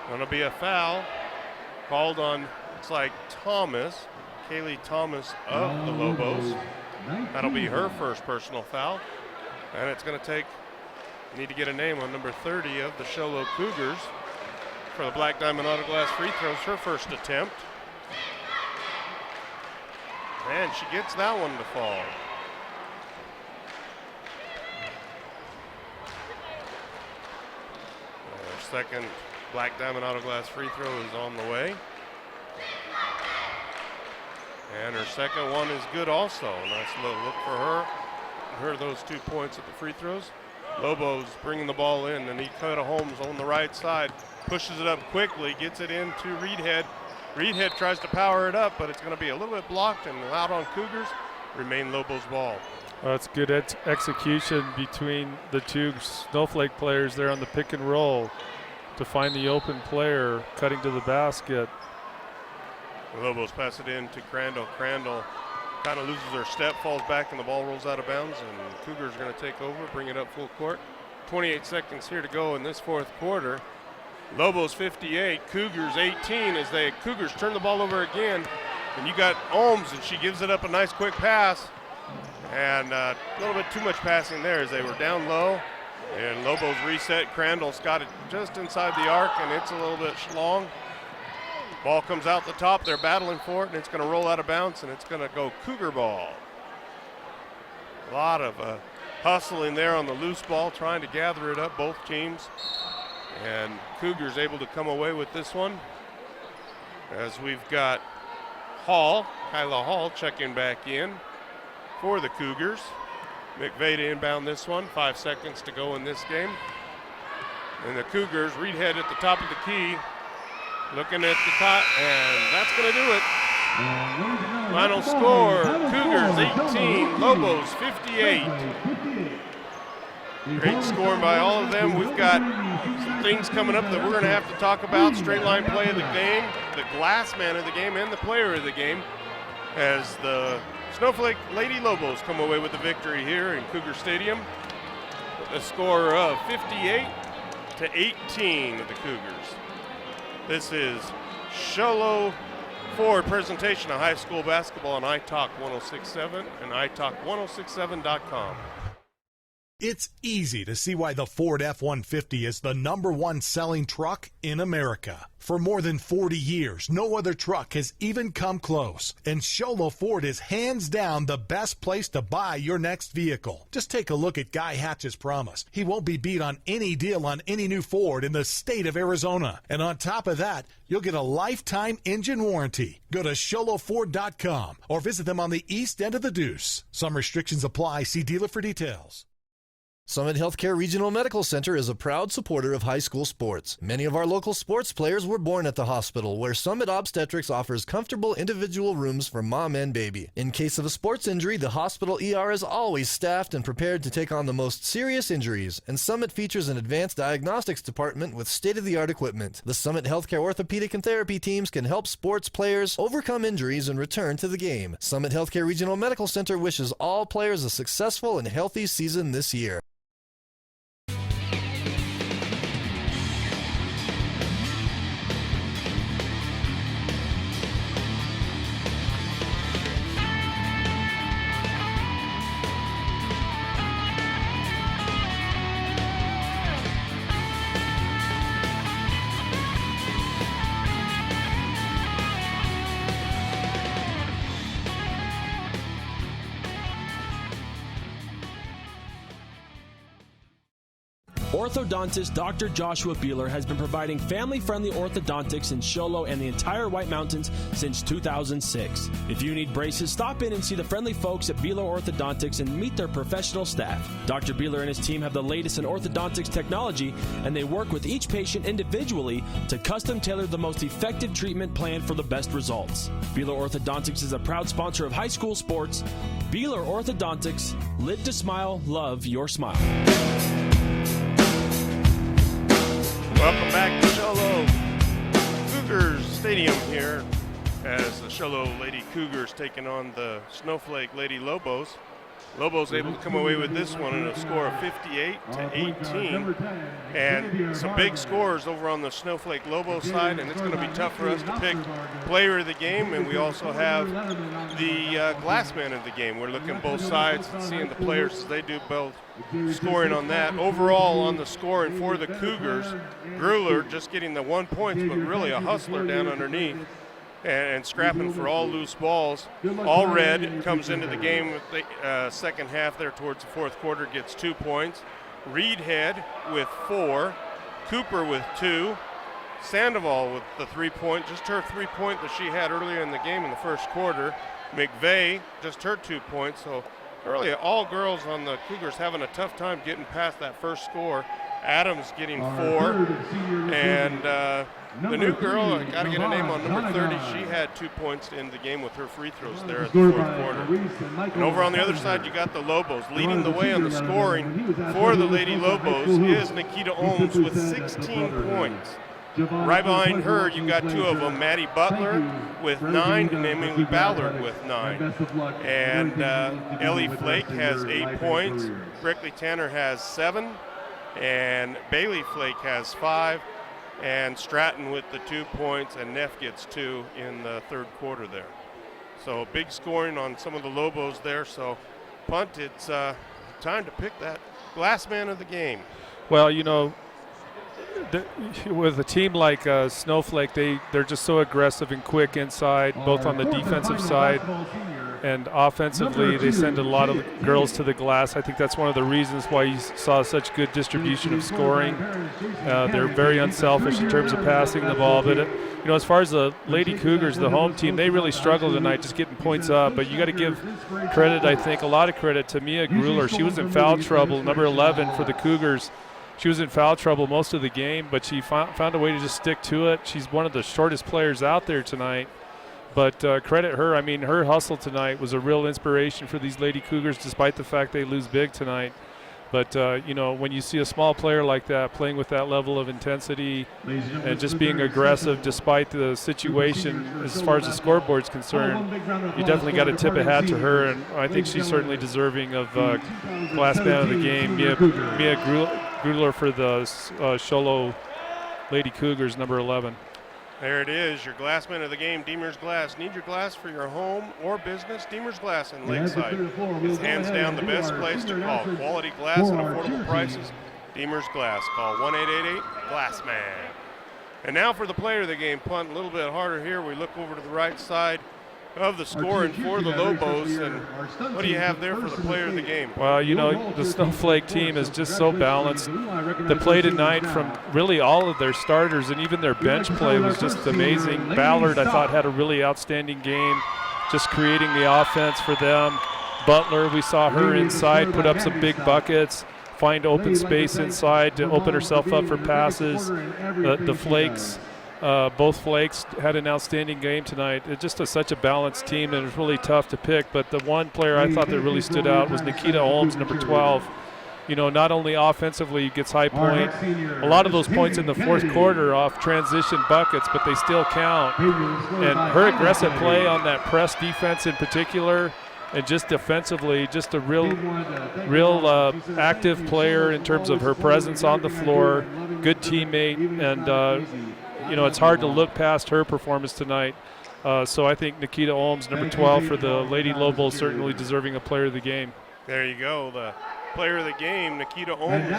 Going to be a foul called on, looks like Thomas, Kaylee Thomas of the Lobos. That'll be her first personal foul. And it's going to take, need to get a name on number 30 of the Show Low Cougars for the Black Diamond Auto Glass free throws, her first attempt. And she gets that one to fall. Our second Black Diamond Auto Glass free throw is on the way. And her second one is good also. Nice little look for her. Her those 2 points at the free throws. Lobos bringing the ball in, and Dakota Holmes on the right side. Pushes it up quickly, gets it into Reedhead. Reedhead tries to power it up, but it's going to be a little bit blocked and out on Cougars. Remain Lobos ball. That's good execution between the two Snowflake players there on the pick and roll to find the open player cutting to the basket. Lobos pass it in to Crandall. Crandall kind of loses her step, falls back, and the ball rolls out of bounds, and Cougars are going to take over, bring it up full court. 28 seconds here to go in this fourth quarter. Lobos 58, Cougars 18 as the Cougars turn the ball over again. And you got Ohms, and she gives it up a nice quick pass. And a little bit too much passing there as they were down low. And Lobos reset. Crandall's got it just inside the arc, and it's a little bit long. Ball comes out the top. They're battling for it, and it's going to roll out of bounds, and it's going to go Cougar ball. A lot of hustling there on the loose ball, trying to gather it up, both teams. And Cougars able to come away with this one as we've got Hall, Kyla Hall checking back in for the Cougars. McVeigh to inbound this one, 5 seconds to go in this game. And the Cougars, Reedhead at the top of the key, looking at the top, and that's going to do it. Final score, Cougars 18, Lobos 58. Great scoring by all of them. We've got some things coming up that we're going to have to talk about. Straight line play of the game, the glass man of the game, and the player of the game, as the Snowflake Lady Lobos come away with the victory here in Cougar Stadium with a score of 58-18 of the Cougars. This is Sholo Ford presentation of high school basketball on iTalk 106.7 and iTalk1067.com. It's easy to see why the Ford F-150 is the #1 selling truck in America. For more than 40 years, no other truck has even come close. And Sholo Ford is hands down the best place to buy your next vehicle. Just take a look at Guy Hatch's promise. He won't be beat on any deal on any new Ford in the state of Arizona. And on top of that, you'll get a lifetime engine warranty. Go to SholoFord.com or visit them on the east end of the Deuce. Some restrictions apply. See dealer for details. Summit Healthcare Regional Medical Center is a proud supporter of high school sports. Many of our local sports players were born at the hospital, where Summit Obstetrics offers comfortable individual rooms for mom and baby. In case of a sports injury, the hospital ER is always staffed and prepared to take on the most serious injuries, and Summit features an advanced diagnostics department with state-of-the-art equipment. The Summit Healthcare orthopedic and therapy teams can help sports players overcome injuries and return to the game. Summit Healthcare Regional Medical Center wishes all players a successful and healthy season this year. Orthodontist Dr. Joshua Beeler has been providing family-friendly orthodontics in Show Low and the entire White Mountains since 2006. If you need braces, stop in and see the friendly folks at Beeler Orthodontics and meet their professional staff. Dr. Beeler and his team have the latest in orthodontics technology, and they work with each patient individually to custom tailor the most effective treatment plan for the best results. Beeler Orthodontics is a proud sponsor of high school sports. Beeler Orthodontics, live to smile, love your smile. Welcome back to Show Low Cougars Stadium here as the Show Low Lady Cougars taking on the Snowflake Lady Lobos. Lobos able to come away with this one in a score of 58-18, and some big scores over on the Snowflake Lobos side, and it's going to be tough for us to pick player of the game, and we also have the glass man of the game. We're looking both sides and seeing the players as they do both scoring on that. Overall on the scoring for the Cougars, Grueller just getting the 1 point, but really a hustler down underneath and scrapping for all loose balls. All Red comes into the game with the second half there towards the fourth quarter, gets 2 points. Reedhead with 4, Cooper with 2, Sandoval with the 3 point, just her 3 point that she had earlier in the game in the first quarter. McVeigh just her 2 points. So really all girls on the Cougars having a tough time getting past that first score. Adams getting 4, and the new girl, I got to get a name on number 30. She had 2 points in the game with her free throws there at the fourth quarter. And over on the other side, you got the Lobos. Leading the way on the scoring for the Lady Lobos is Nikita Ohms with 16 points. Right behind her, you got 2 of them, Maddie Butler with 9 and Emily Ballard with 9. And Ellie Flake has 8 points. Brickley Tanner has 7. And Bailey Flake has 5. And Stratton with the 2 points, and Neff gets 2 in the third quarter there. So big scoring on some of the Lobos there. So punt, it's time to pick that glass man of the game. Well, you know, with a team like Snowflake, they're just so aggressive and quick inside, both on the defensive side and offensively. They send a lot of girls to the glass. I think that's one of the reasons why you saw such good distribution of scoring. They're very unselfish in terms of passing the ball. But, you know, as far as the Lady Cougars, the home team, they really struggled tonight just getting points up. But you got to give credit, I think, a lot of credit to Mia Grueller. She was in foul trouble, number 11 for the Cougars. She was in foul trouble most of the game, but she found a way to just stick to it. She's one of the shortest players out there tonight. But credit her. I mean, her hustle tonight was a real inspiration for these Lady Cougars, despite the fact they lose big tonight. But, you know, when you see a small player like that playing with that level of intensity and just being aggressive despite the situation as far as the scoreboard's concerned, you definitely got to tip a hat to her. And I think she's certainly deserving of glass man of the game. Mia Grueller for the Show Low Lady Cougars, number 11. There it is, your glass man of the game, Deemer's Glass. Need your glass for your home or business? Deemer's Glass in Lakeside is hands down the best place to call. Quality glass at affordable prices. Deemer's Glass. Call 1-888-GLASSMAN. And now for the player of the game, punt a little bit harder here. We look over to the right side of the scoring for the Lobos, and what do you have there for the player of the game? Well, you know, the Snowflake team is just so balanced. The play tonight from really all of their starters and even their bench play was just amazing. Ballard, I thought, had a really outstanding game, just creating the offense for them. Butler, we saw her inside, put up some big buckets, find open space inside to open herself up for passes. The Flakes, both Flakes had an outstanding game tonight. It's just such a balanced team, and it's really tough to pick. But the one player I thought that really stood out was Nikita Ohms, number 12. You know, not only offensively gets high point, a lot of those points in the fourth quarter off transition buckets, but they still count. And her aggressive play on that press defense in particular, and just defensively, just a real active player in terms of her presence on the floor, good teammate, and you know, it's hard to look past her performance tonight. So I think Nikita Ohms, number 12 for the Lady Lobos, certainly deserving a player of the game. There you go, the player of the game, Nikita Ohms,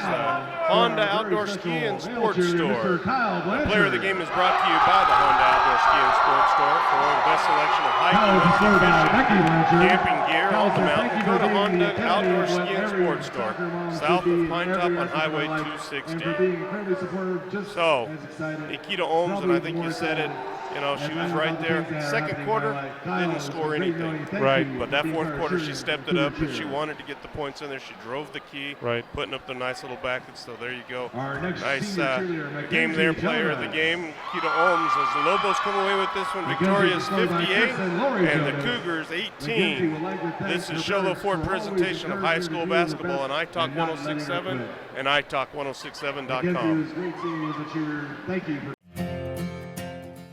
Honda Outdoor Ski and Sports Store. The player of the game is brought to you by the Honda Outdoor Ski and Sports Store. the best selection of hiking, fishing, camping gear on the mountain, go to Honda Outdoor Ski and Sports Store, south of Pine Top on Highway 260. So, Nikita Ohms, and I think you said it, you know, she was right there. Second quarter, didn't score anything. Right. But that fourth quarter, she stepped it up, and she wanted to get the points in there. She drove the key, putting up the nice little backets. So there you go. Nice game there, player of the game, Nikita Ohms, as the Lobos come away with this one. Victoria's 58, and the Cougars 18. This is Show Low Ford presentation of high school basketball on iTalk 106.7 and iTalk106.7.com. Thank you.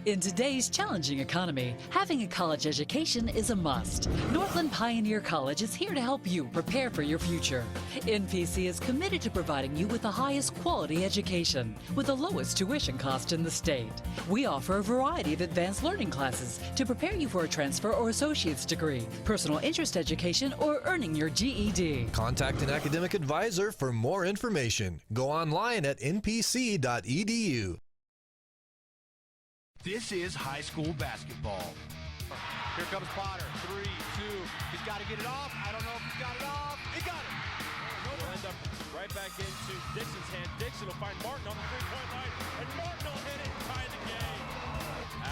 In today's challenging economy, having a college education is a must. Northland Pioneer College is here to help you prepare for your future. NPC is committed to providing you with the highest quality education with the lowest tuition cost in the state. We offer a variety of advanced learning classes to prepare you for a transfer or associate's degree, personal interest education, or earning your GED. Contact an academic advisor for more information. Go online at npc.edu. This is high school basketball. Here comes Potter. 3, 2. He's got to get it off. I don't know if he's got it off. He got it. He'll end up right back into Dixon's hand. Dixon will find Martin on the three-point line, and Martin will hit it and tie the game.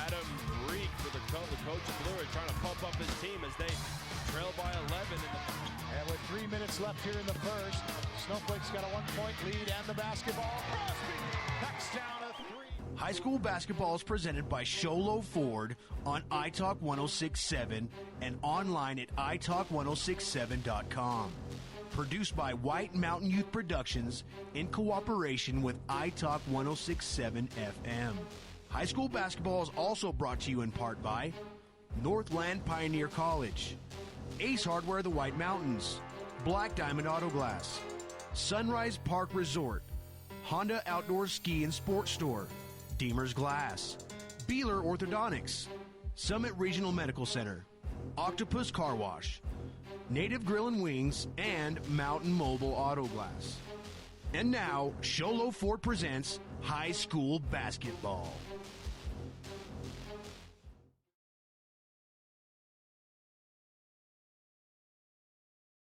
Adam Reek for the coach of Blue are trying to pump up his team as they trail by 11. And with 3 minutes left here in the first, Snowflake's got a 1-point lead and the basketball. Crosby knocks down a 3. High school basketball is presented by Show Low Ford on iTalk 106.7 and online at iTalk1067.com. Produced by White Mountain Youth Productions in cooperation with iTalk 106.7 FM. High school basketball is also brought to you in part by Northland Pioneer College, Ace Hardware the White Mountains, Black Diamond Auto Glass, Sunrise Park Resort, Honda Outdoor Ski and Sports Store, Deemer's Glass, Beeler Orthodontics, Summit Regional Medical Center, Octopus Car Wash, Native Grill and Wings, and Mountain Mobile Auto Glass. And now, Show Low Ford presents high school basketball.